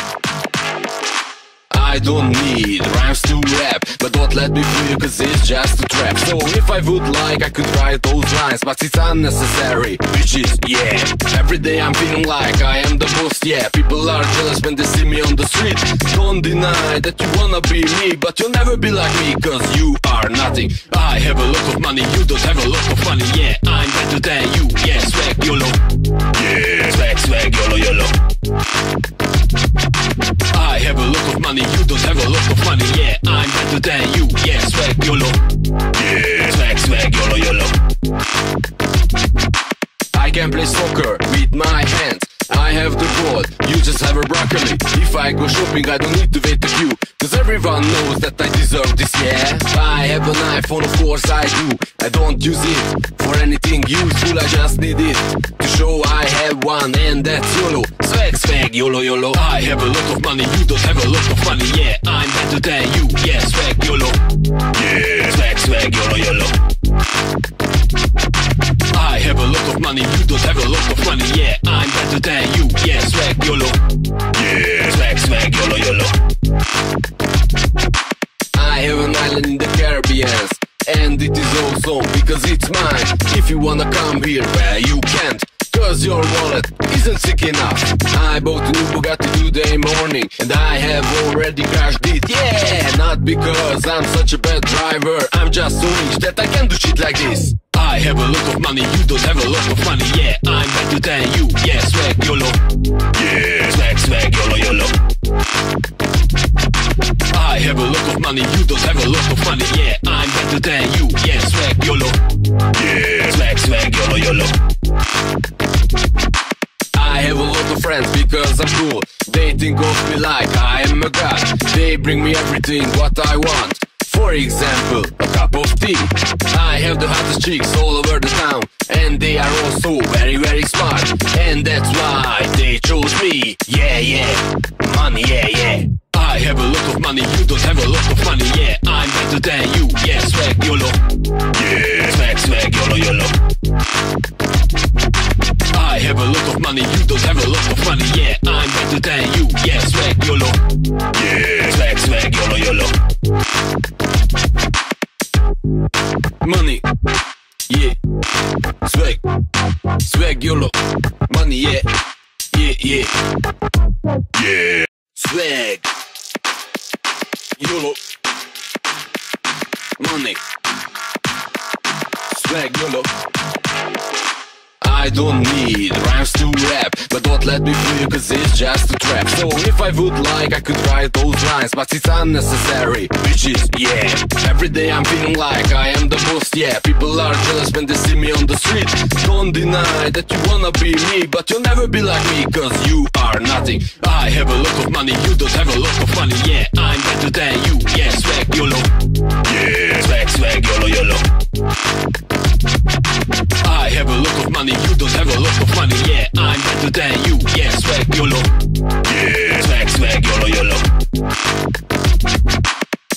I don't need rhymes to rap, but don't let me feel, cause it's just a trap. So if I would like, I could write those lines, but it's unnecessary, which is, yeah. Every day I'm feeling like I am the boss, yeah. People are jealous when they see me on the street. Don't deny that you wanna be me, but you'll never be like me, cause you are nothing. I have a lot of money, you don't have a lot of money, yeah. I'm better than you, yeah. Swag, YOLO. Yeah. Swag, swag, YOLO, YOLO. I have a lot of money, you don't have a lot of money, yeah. I'm better than you, yeah. Swag, YOLO. Yeah. Swag, swag, YOLO, YOLO. I can play soccer with my hands. I have the ball, you just have a broccoli. If I go shopping, I don't need to wait a queue, cause everyone knows that I deserve this, yeah. I have an iPhone, of course I do. I don't use it for anything useful, I just need it to show I have one, and that's YOLO. Swag, swag, YOLO, YOLO. I have a lot of money, you don't have a lot of money, yeah. I'm better than you, yeah. Swag, YOLO. Yeah. Swag, swag, YOLO, YOLO. I have a lot of money, you don't have a lot of money, yeah. I'm better than you, yeah. Swag, YOLO. Yeah. Swag, swag, YOLO, YOLO. I have an island in the Caribbean, and it is awesome because it's mine. If you wanna come here, well, you can't, cause your wallet isn't sick enough. I bought a new Bugatti today morning, and I have already crashed it, yeah. Not because I'm such a bad driver, I'm just so rich that I can do shit like this. I have a lot of money, you don't have a lot of money, yeah. I'm better than you, yeah. Swag, YOLO. Yeah. Swag, swag, YOLO, YOLO. I have a lot of money, you don't have a lot of money, yeah. I'm better than you, yeah. I'm cool. They think of me like I am a god. They bring me everything what I want. For example, a cup of tea. I have the hottest chicks all over the town, and they are also very, very smart. And that's why they chose me. Yeah, yeah, money, yeah, yeah. I have a lot of money, you don't have a lot of money. Yeah, I'm better than you. Yeah, swag YOLO. Yeah, swag, swag, YOLO, YOLO. I have a lot of money, you don't have a lot of money. Yeah, I'm better than you. Yeah, swag YOLO. Yeah, swag, swag, YOLO, YOLO. Money, yeah, swag, swag YOLO. Money, yeah, yeah, yeah, yeah. Swag, YOLO. Money, swag YOLO. I don't need rhymes to rap, but don't let me feel cause it's just a trap. So if I would like, I could write those lines, but it's unnecessary, which is, yeah. Every day I'm feeling like I am the most, yeah. People are jealous when they see me on the street. Don't deny that you wanna be me, but you'll never be like me cause you are nothing. I have a lot of money, you don't have a lot of money. Yeah, I'm better than you. Yeah, swag YOLO. Yeah, swag, swag, YOLO, YOLO. I have a lot of money, you don't have a lot of money. Yeah, I'm better than you. Yeah, swag YOLO. Yeah, swag, swag, YOLO, YOLO.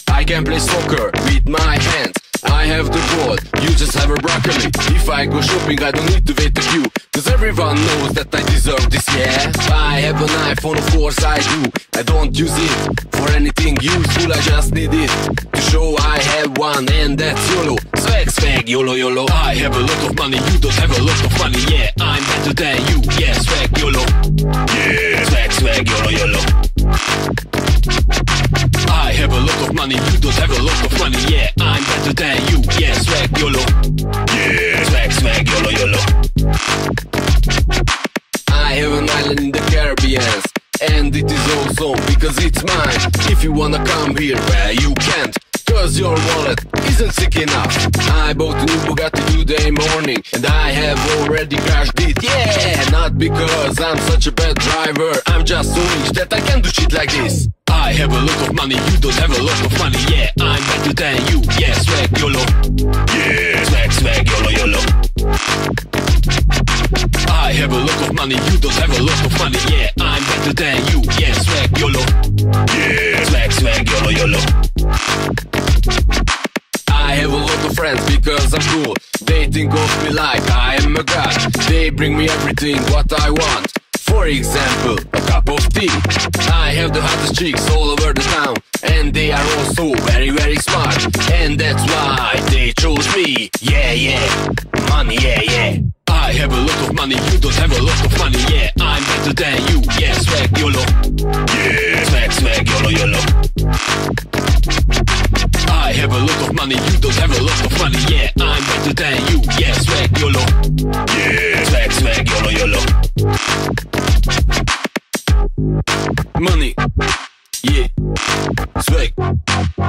I can play soccer with my hands. I have the ball, you just have a broccoli. If I go shopping, I don't need to wait a queue, cause everyone knows that I deserve this, yeah. I have an iPhone, of course I do. I don't use it for anything useful, I just need it to show I have one, and that's YOLO. Swag, swag, YOLO, YOLO. I have a lot of money, you don't have a lot of money. Yeah, I'm better than you. Yeah, swag YOLO. Yeah, swag, swag, YOLO, YOLO. I have a lot of money, you don't have a lot of money. Yeah, I'm better than you. Yeah, swag YOLO. Yeah, swag, swag, YOLO, YOLO. I have an island in the Caribbean, and it is awesome because it's mine. If you wanna come here, well you can't, cause your wallet isn't sick enough. I bought a new Bugatti today morning, and I have already crashed it. Yeah, not because I'm such a bad driver, I'm just so rich that I can do shit like this. I have a lot of money, you don't have a lot of money. Yeah, I'm better than you. Yeah, swag YOLO. Yeah, swag, swag, YOLO, YOLO. I have a lot of money, you don't have a lot of money. Yeah, I'm better than you. Yeah, swag YOLO. Yeah, swag, swag, YOLO, YOLO. I have a lot of friends because I'm cool. They think of me like I am a god. They bring me everything what I want. For example, a cup of tea. I have the hottest chicks all over the town, and they are also very, very smart. And that's why they chose me. Yeah, yeah, money, yeah, yeah. I have a lot of money, you don't have a lot of money. Yeah, I'm better than you. Yeah, swag YOLO. Yeah, swag, swag, YOLO, YOLO. I have a lot of money, you don't have a lot of money. Yeah, I'm better than you. Yeah, swag YOLO. Yeah, swag, swag, YOLO, YOLO. Money, yeah, swag,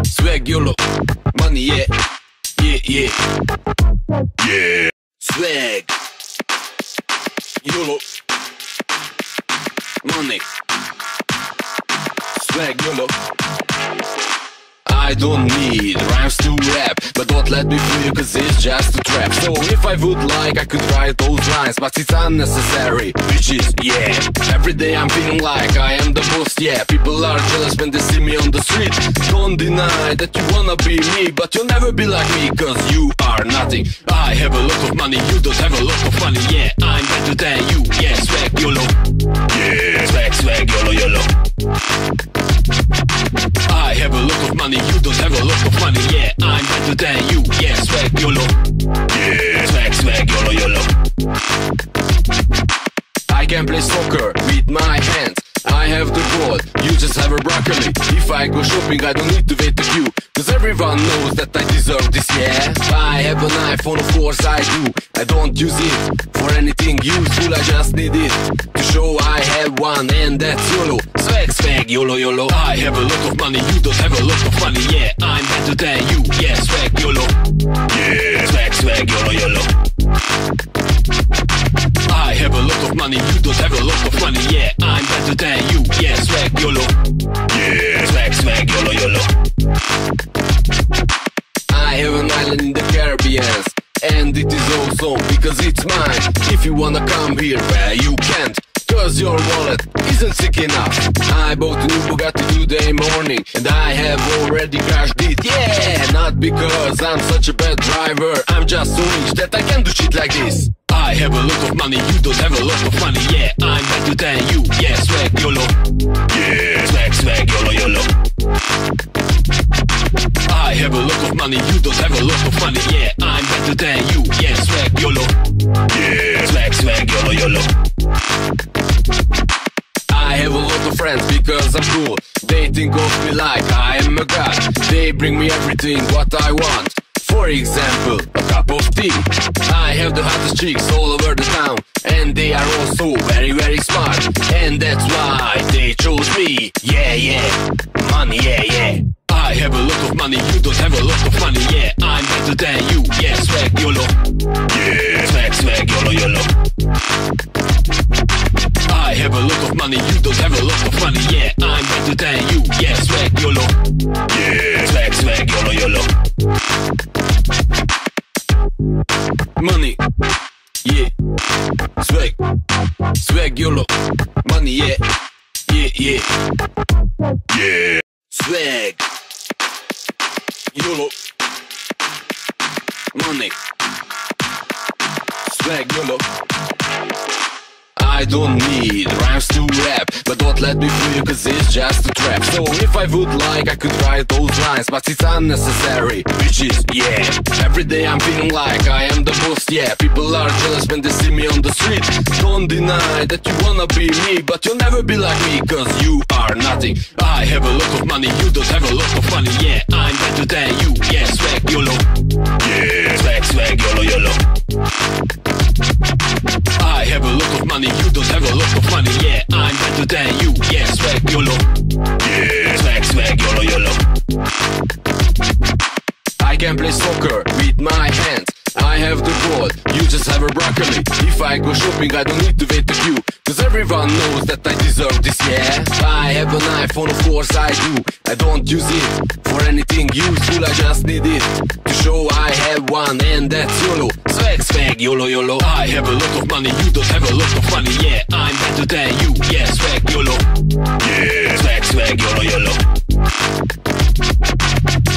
swag YOLO. Money, yeah, yeah, yeah, yeah. Swag, YOLO. Money, swag YOLO. I don't need rhymes to rap, but don't let me feel cause it's just a trap. So if I would like, I could write those lines, but it's unnecessary, which is, yeah. Every day I'm feeling like I am the most, yeah. People are jealous when they see me on the street. Don't deny that you wanna be me, but you'll never be like me cause you are nothing. I have a lot of money, you don't have a lot of money. Yeah, I'm better than you. Yeah, swag YOLO. Yeah, swag, swag, YOLO, YOLO. I have a lot of money, you don't have a lot of money. Yeah, I'm better than you. Yeah, swag YOLO. Yeah, swag, swag, YOLO, YOLO. I can play soccer with my hands. I have the ball, you just have a broccoli. If I go shopping, I don't need to wait a queue, cause everyone knows that I deserve this, yeah. I have an iPhone, of course I do. I don't use it for anything useful, I just need it to show I have one, and that's YOLO. Swag, swag, YOLO, YOLO. I have a lot of money, you don't have a lot of money. Yeah, I'm better than you. Yeah, swag YOLO. Yeah, swag, swag, YOLO, YOLO. I have a lot of money, you don't have a lot of money. Yeah, I'm better than Caribbean, and it is awesome because it's mine. If you wanna come here, well you can't, cause your wallet isn't sick enough. I bought a new Bugatti today morning, and I have already crashed it. Yeah, not because I'm such a bad driver, I'm just so rich that I can do shit like this. I have a lot of money, you don't have a lot of money. Yeah, I'm better than you. Yeah, swag YOLO. Yeah, swag, swag, YOLO, YOLO. I have a lot of money, you don't have a lot of money. Yeah, I'm better than you. Yeah, swag YOLO. Yeah, swag, swag, YOLO, YOLO. I have a lot of friends because I'm cool. They think of me like I am a god. They bring me everything what I want. For example, a cup of tea. I have the hottest chicks all over the town, and they are also very, very smart. And that's why they chose me. Yeah, yeah, money, yeah, yeah. I have a lot of money, you don't have a lot of money. Yeah, I'm better than you. Yeah, swag YOLO. Yeah, swag, swag, YOLO, YOLO. I have a lot of money, you don't have a lot of money. Yeah, I'm better than you. Yeah, swag YOLO. Yeah, swag, swag, YOLO, YOLO. Money, yeah, swag, swag YOLO. Money, yeah, yeah, yeah, yeah. Swag, YOLO. Money, swag YOLO. I don't need rhymes to rap, but don't let me fool you cause it's just a trap. So if I would like, I could write those lines, but it's unnecessary, which is, yeah. Every day I'm feeling like I am the boss, yeah. People are jealous when they see me on the street. Don't deny that you wanna be me, but you'll never be like me cause you are nothing. I have a lot of money, you don't have a lot of money. Yeah, I'm better than you. Yeah, swag YOLO. Yeah, swag, swag, YOLO, YOLO. I have a lot of money, you don't have a lot of money. Yeah, I'm better than you. Yeah, swag YOLO. Yeah, swag, swag, YOLO, YOLO. I can play soccer with my hands. I have the ball, you just have a broccoli. If I go shopping, I don't need to wait a queue, cause everyone knows that I deserve this, yeah. I have an iPhone, of course I do. I don't use it for anything useful, I just need it to show I have one, and that's YOLO. Swag, swag, YOLO, YOLO. I have a lot of money, you don't have a lot of money. Yeah, I'm better than you. Yeah, swag YOLO. Yeah, swag, swag, YOLO, YOLO.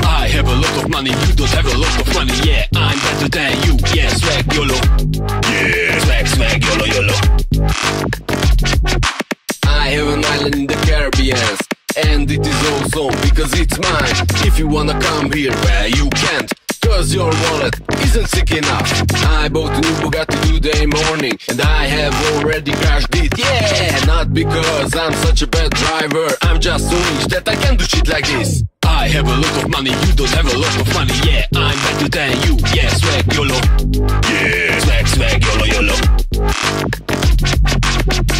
I have a lot of money, you don't have a lot of money. Yeah, I'm better than you. Yeah, swag YOLO. Yeah, swag, swag, YOLO, YOLO. I have an island in the Caribbean, and it is awesome because it's mine. If you wanna come here, well you can't, cause your wallet isn't sick enough. I bought a new Bugatti today morning, and I have already crashed it. Yeah, not because I'm such a bad driver, I'm just so rich that I can do shit like this. I have a lot of money, you don't have a lot of money. Yeah, I'm better than you. Yeah, swag YOLO. Yeah, swag, swag, YOLO, YOLO.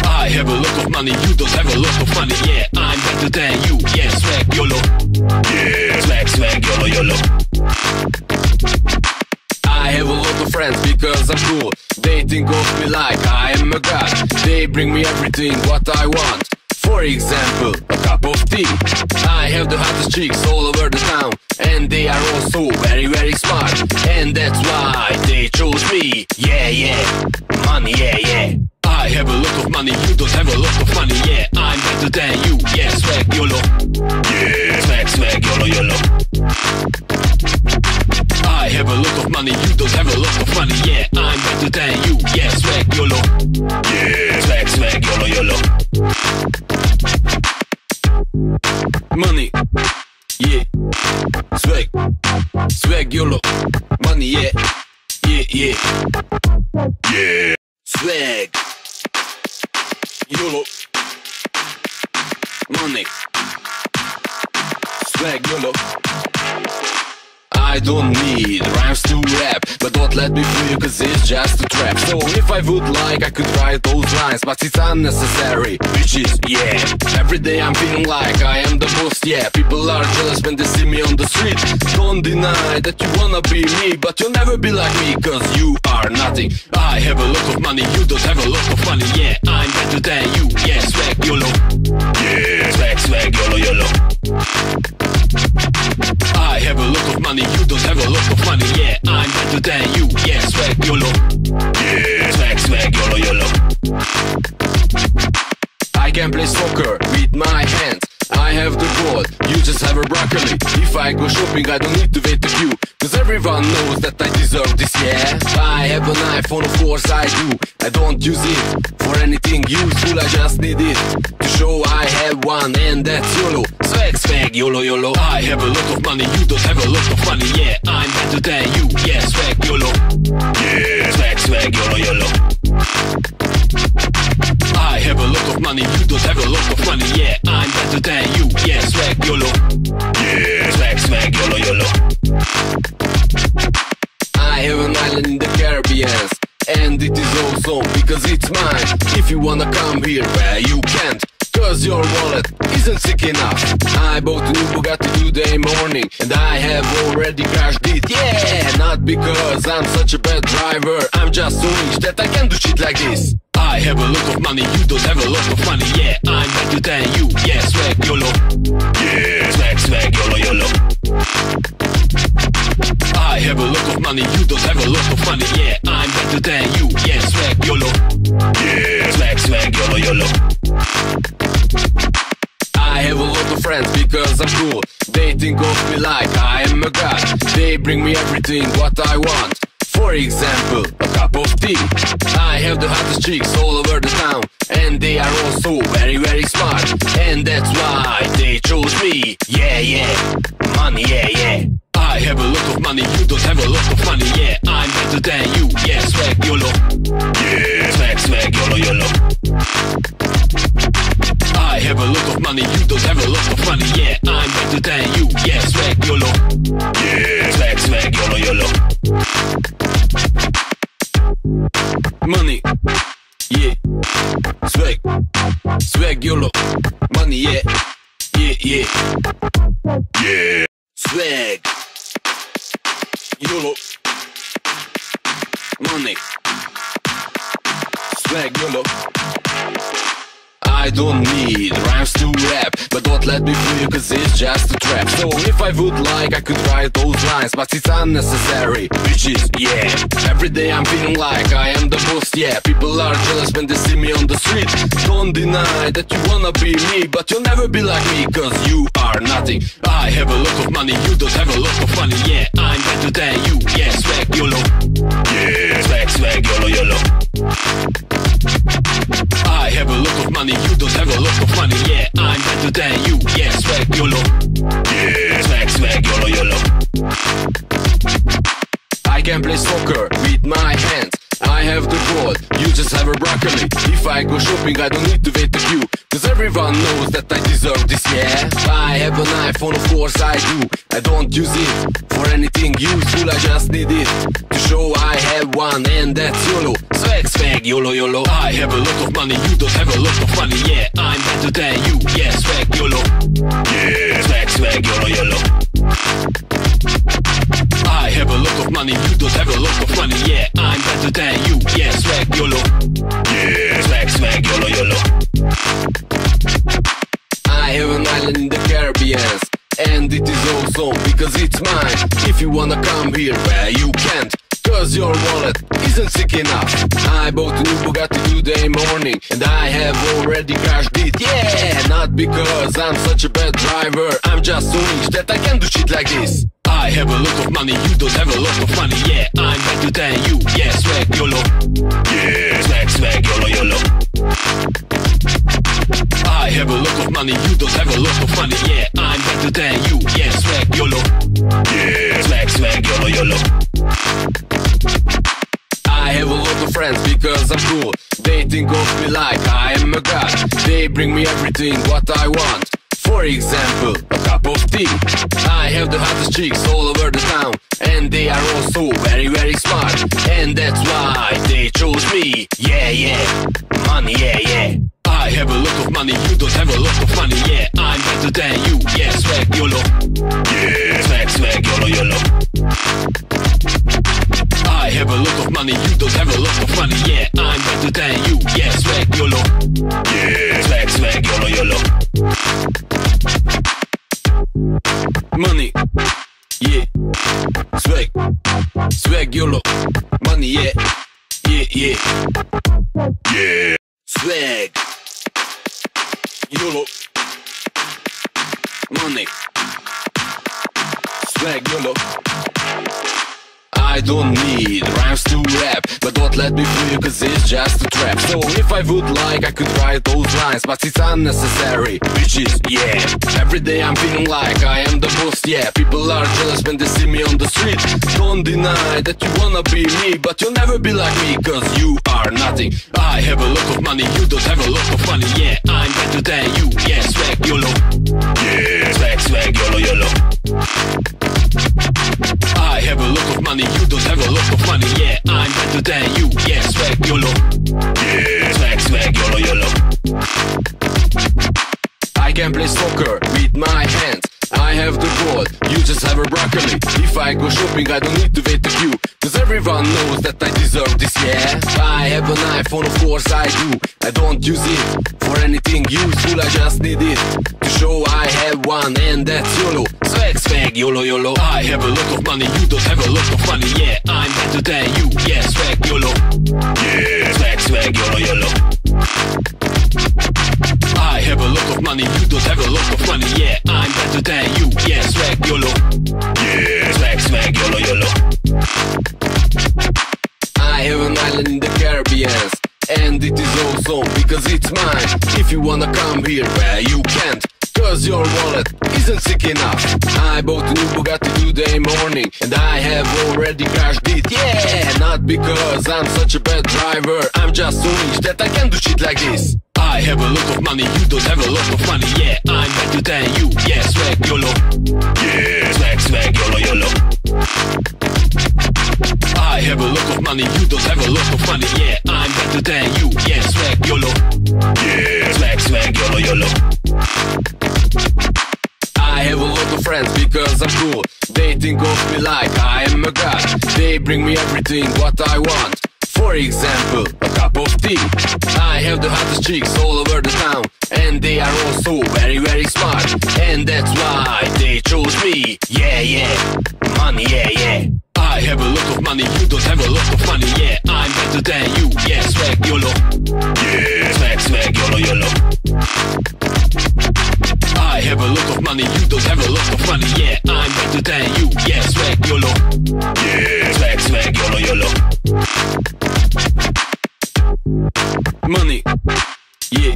I have a lot of money, you don't have a lot of money. Yeah, I'm better than you. Yeah, swag YOLO. Yeah, swag, swag, YOLO, YOLO. I have a lot of friends because I'm cool. They think of me like I am a god. They bring me everything what I want. For example, a cup of tea. I have the hottest chicks all over the town, and they are also very, very smart. And that's why they chose me. Yeah, yeah, money, yeah, yeah. I have a lot of money, you don't have a lot of money. Yeah, I'm better than you. Yeah, swag YOLO. Yeah, swag, swag, YOLO, YOLO. I have a lot of money, you don't have a lot of money. Yeah, I'm better than you. Yeah, swag YOLO. Yeah, swag, swag, YOLO, YOLO. Money, yeah, swag, swag YOLO. Money, yeah, yeah, yeah, yeah. Swag, YOLO. Money, swag YOLO. I don't need rhymes to rap, but don't let me fool you cause it's just a trap. So if I would like, I could write those lines, but it's unnecessary, which is, yeah. Every day I'm feeling like I am the boss, yeah. People are jealous when they see me on the street. Don't deny that you wanna be me, but you'll never be like me cause you are nothing. I have a lot of money, you don't have a lot of money. Yeah, I'm better than you. Yeah, swag YOLO. Yeah, swag, swag, YOLO, YOLO. I have a lot of money, you don't have a lot of money. Yeah, I'm better than shopping, I don't need to wait a queue, cause everyone knows that I deserve this, yeah. I have an iPhone, of course I do. I don't use it for anything useful, I just need it to show I have one, and that's YOLO. Swag, swag, YOLO, YOLO. I have a lot of money, you don't have a lot of money, yeah. I'm better than you, yeah. Swag, YOLO. Yeah. Swag, swag, YOLO, YOLO. I have a lot of money, you don't have a lot of money, yeah. I'm better than you, yeah. Swag, YOLO. Yeah. Swag, swag, YOLO, YOLO. I have an island in the Caribbean, and it is awesome because it's mine. If you wanna come here, well, you can't, cause your wallet isn't sick enough. I bought a new Bugatti today morning, and I have already crashed it, yeah. Not because I'm such a bad driver, I'm just so rich that I can do shit like this. I have a lot of money, you don't have a lot of money, yeah. I'm better than you, yeah. Swag, YOLO. Yeah. Swag, swag, YOLO, YOLO. I have a lot of money, you don't have a lot of money, yeah. I'm better than you, yeah. Swag, YOLO. Yeah. Swag, swag, YOLO, YOLO. I have a lot of friends because I'm cool. They think of me like I am a god. They bring me everything what I want. For example, a cup of tea. I have the hottest chicks all over the town, and they are also very, very smart. And that's why they chose me, yeah, yeah. Money, yeah, yeah. I have a lot of money, you don't have a lot of money, yeah. I'm better than you, yeah. Swag, YOLO. Yeah. Swag, swag, YOLO, YOLO. I have a lot of money, you don't have a lot of money, yeah. I'm better than you, yeah. Swag, YOLO. Yeah. Swag, swag, YOLO, YOLO. Money, yeah. Swag, swag, YOLO. Money, yeah. Yeah, yeah. Yeah. Swag, YOLO. Money, swag, YOLO. I don't need rhymes to rap, but don't let me fool, cause it's just a trap. So if I would like, I could write those lines, but it's unnecessary, bitches, yeah. Every day I'm feeling like I am the boss, yeah. People are jealous when they see me on the street. Don't deny that you wanna be me, but you'll never be like me, cause you are nothing. I have a lot of money, you don't have a lot of money, yeah. I'm better than you, yeah. Swag, YOLO. Yeah. Swag, swag, YOLO, YOLO. I have a lot of money, you don't have a lot of money, yeah. I'm better than you, yeah. Swag, YOLO. Yeah. Swag, swag, YOLO, YOLO. I can play soccer with my hands, I have the ball, you just have a broccoli. If I go shopping, I don't need to wait a queue, cause everyone knows that I deserve this, yeah. I have an iPhone, of course I do. I don't use it for anything useful, I just need it to show I have one, and that's YOLO. Swag, swag, YOLO, YOLO. I have a lot of money, you don't have a lot of money, yeah. I'm better than you, yeah. Swag, YOLO. Yeah. Swag, swag, YOLO, YOLO. I have a lot of money, you don't have a lot of money, yeah. I'm better than you, yeah. Swag, YOLO. Yeah. Swag, swag, YOLO, YOLO. I have an island in the Caribbean, and it is awesome because it's mine. If you wanna come here, well, you can't, cause your wallet isn't sick enough. I bought a new Bugatti today morning, and I have already crashed it, yeah. Not because I'm such a bad driver, I'm just so rich that I can do shit like this. I have a lot of money, you don't have a lot of money, yeah. I'm better than you, yeah. Swag, YOLO. Yeah. Swag, swag, YOLO, YOLO. I have a lot of money, you don't have a lot of money, yeah. I'm better than you, yeah. Swag, YOLO. Yeah. Swag, swag, YOLO, YOLO. I have a lot of friends because I'm cool. They think of me like I am a god. They bring me everything what I want. For example, a cup of tea. I have the hottest chicks all over the town, and they are also very, very smart. And that's why they chose me, yeah, yeah. Money, yeah, yeah. I have a lot of money, you don't have a lot of money, yeah. I'm better than you, yeah. Swag, YOLO. Yeah. Swag, swag, YOLO, YOLO. I have a lot of money, you don't have a lot of money, yeah. I'm better than you, yeah. Swag, YOLO. Yeah. Swag, swag, YOLO, YOLO. Money, yeah. Swag, swag, YOLO. Money, yeah. Yeah, yeah. Yeah. Swag, YOLO. Money, swag. don't need rhymes to rap, but don't let me fool you, cause it's just a trap. So if I would like, I could write those lines, but it's unnecessary, bitches, yeah. Every day I'm feeling like I am the boss, yeah. People are jealous when they see me on the street. Don't deny that you wanna be me, but you'll never be like me, cause you are nothing. I have a lot of money, you don't have a lot of money, yeah. I'm better than you, yeah. Swag YOLO, yeah. Swag, swag, YOLO, YOLO. I have a lot of money, you don't have a lot of money, yeah. I'm better than you, yeah. Swag YOLO, yeah. Swag, swag, YOLO, YOLO. I can play soccer with my hands, I have the ball, you just have a broccoli. If I go shopping, I don't need to wait a queue, cause everyone knows that I deserve this, yeah. I have an iPhone, of course I do. I don't use it for anything useful, I just need it to show I have one, and that's YOLO. Swag, swag, YOLO, YOLO. I have a lot of money, you don't have a lot of money, yeah. I'm better than you, yeah. Swag YOLO, yeah. Swag, swag, YOLO, YOLO. I have a lot of money, you don't have a lot of money, yeah. I'm better than you, yeah. Swag YOLO, yeah. Swag, swag, YOLO, YOLO. I have an island in the Caribbean, and it is awesome because it's mine. If you wanna come here, well you can't, cause your wallet isn't sick enough. I bought a new Bugatti today morning, and I have already crashed it, yeah. Not because I'm such a bad driver, I'm just so rich that I can do shit like this. I have a lot of money, you don't have a lot of money, yeah. I'm better than you, yeah. Swag YOLO, yeah. Swag, swag, YOLO, YOLO. I have a lot of money, you don't have a lot of money, yeah. I'm better than you, yeah. Swag YOLO, yeah. Swag, swag, YOLO, YOLO. I have a lot of friends because I'm cool. They think of me like I am a god. They bring me everything what I want. For example, a cup of tea. I have the hottest chicks all over the town, and they are also very, very smart. And that's why they chose me, yeah, yeah. Money, yeah, yeah. I have a lot of money, you don't have a lot of money, yeah. I'm better than you, yeah. Swag YOLO, yeah. Swag, swag, YOLO, YOLO. I have a lot of money, you don't have a lot of money, yeah. I'm better than you, yeah. Swag YOLO, yeah. Swag, swag, YOLO, YOLO. Money, yeah.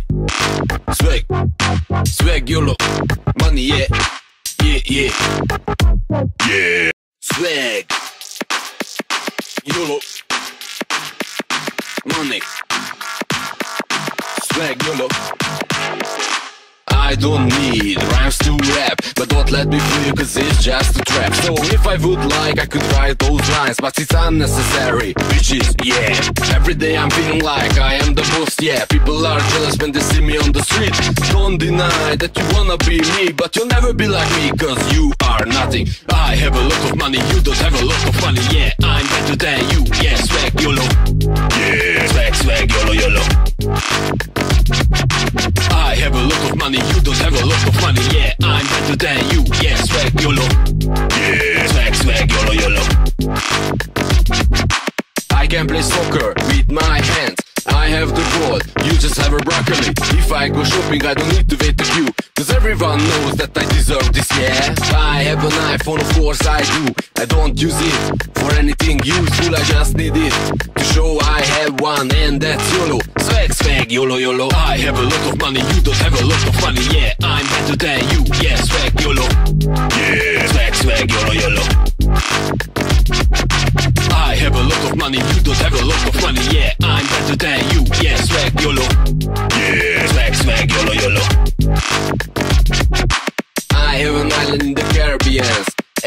Swag, swag YOLO. Money, yeah, yeah, yeah. Yeah. Swag, YOLO. Money, swag YOLO. I don't need rhymes to rap, but don't let me fool you, cause it's just a trap. So if I would like, I could write those lines, but it's unnecessary, bitches, yeah. Every day I'm feeling like I am the boss, yeah. People are jealous when they see me on the street. Don't deny that you wanna be me, but you'll never be like me, cause you are nothing. I have a lot of money, you don't have a lot of money, yeah. I'm better than you, yeah. Swag YOLO, yeah. Swag, swag, YOLO, YOLO. I have a lot of money, you don't have a lot of money, yeah. I'm better than you, yeah. Swag YOLO, yeah. Swag, swag, YOLO, YOLO. I can play soccer with my hands, I have the ball, you just have a broccoli. If I go shopping, I don't need to wait a queue, cause everyone knows that I deserve this, yeah. I have an iPhone, of course I do. I don't use it for anything useful, I just need it to show I have one, and that's YOLO. Swag, swag, YOLO, YOLO. I have a lot of money, you don't have a lot of money, yeah. I'm better than you, yeah. Swag YOLO, yeah. Swag, swag, YOLO, YOLO. I have a lot of money, you don't have a lot of money, yeah. I'm better than you, yeah. Swag YOLO, yeah. Swag, swag, YOLO, YOLO. I have an island in the Caribbean,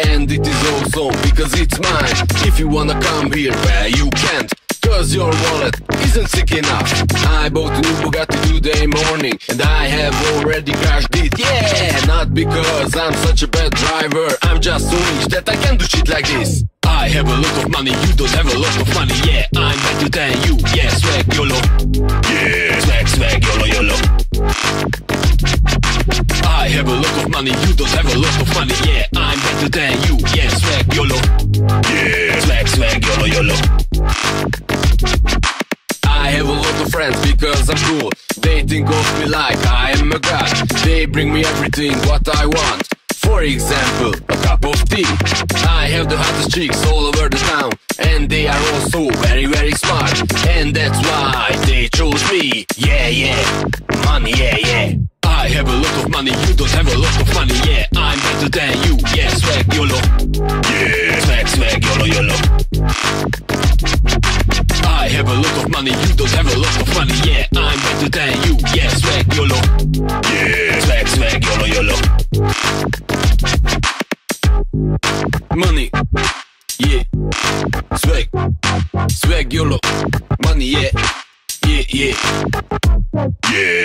and it is awesome because it's mine. If you wanna come here, well you can't, cause your wallet isn't sick enough. I bought a new Bugatti today morning, and I have already crashed it, yeah. Not because I'm such a bad driver, I'm just so rich that I can do shit like this. I have a lot of money, you don't have a lot of money, yeah. I'm better than you, yeah. Swag YOLO, yeah. Swag, swag, YOLO, YOLO. I have a lot of money, you don't have a lot of money, yeah. I'm better than you, yeah. Swag YOLO, yeah. Swag, swag, YOLO, YOLO. I have a lot of friends because I'm cool. They think of me like I am a god. They bring me everything what I want. For example, a cup of tea. I have the hottest chicks all over the town, and they are also very, very smart. And that's why they chose me. Yeah, yeah, money, yeah, yeah. I have a lot of money, you don't have a lot of money. Yeah, I'm better than you. Yeah, swag YOLO. Yeah, swag, swag, YOLO, YOLO. I have a lot of money, you don't have a lot of money. Yeah, I'm better than you. Yeah, swag YOLO. Yeah, swag, swag, YOLO, YOLO. Money, yeah, swag, swag YOLO. Money, yeah, yeah, yeah, yeah.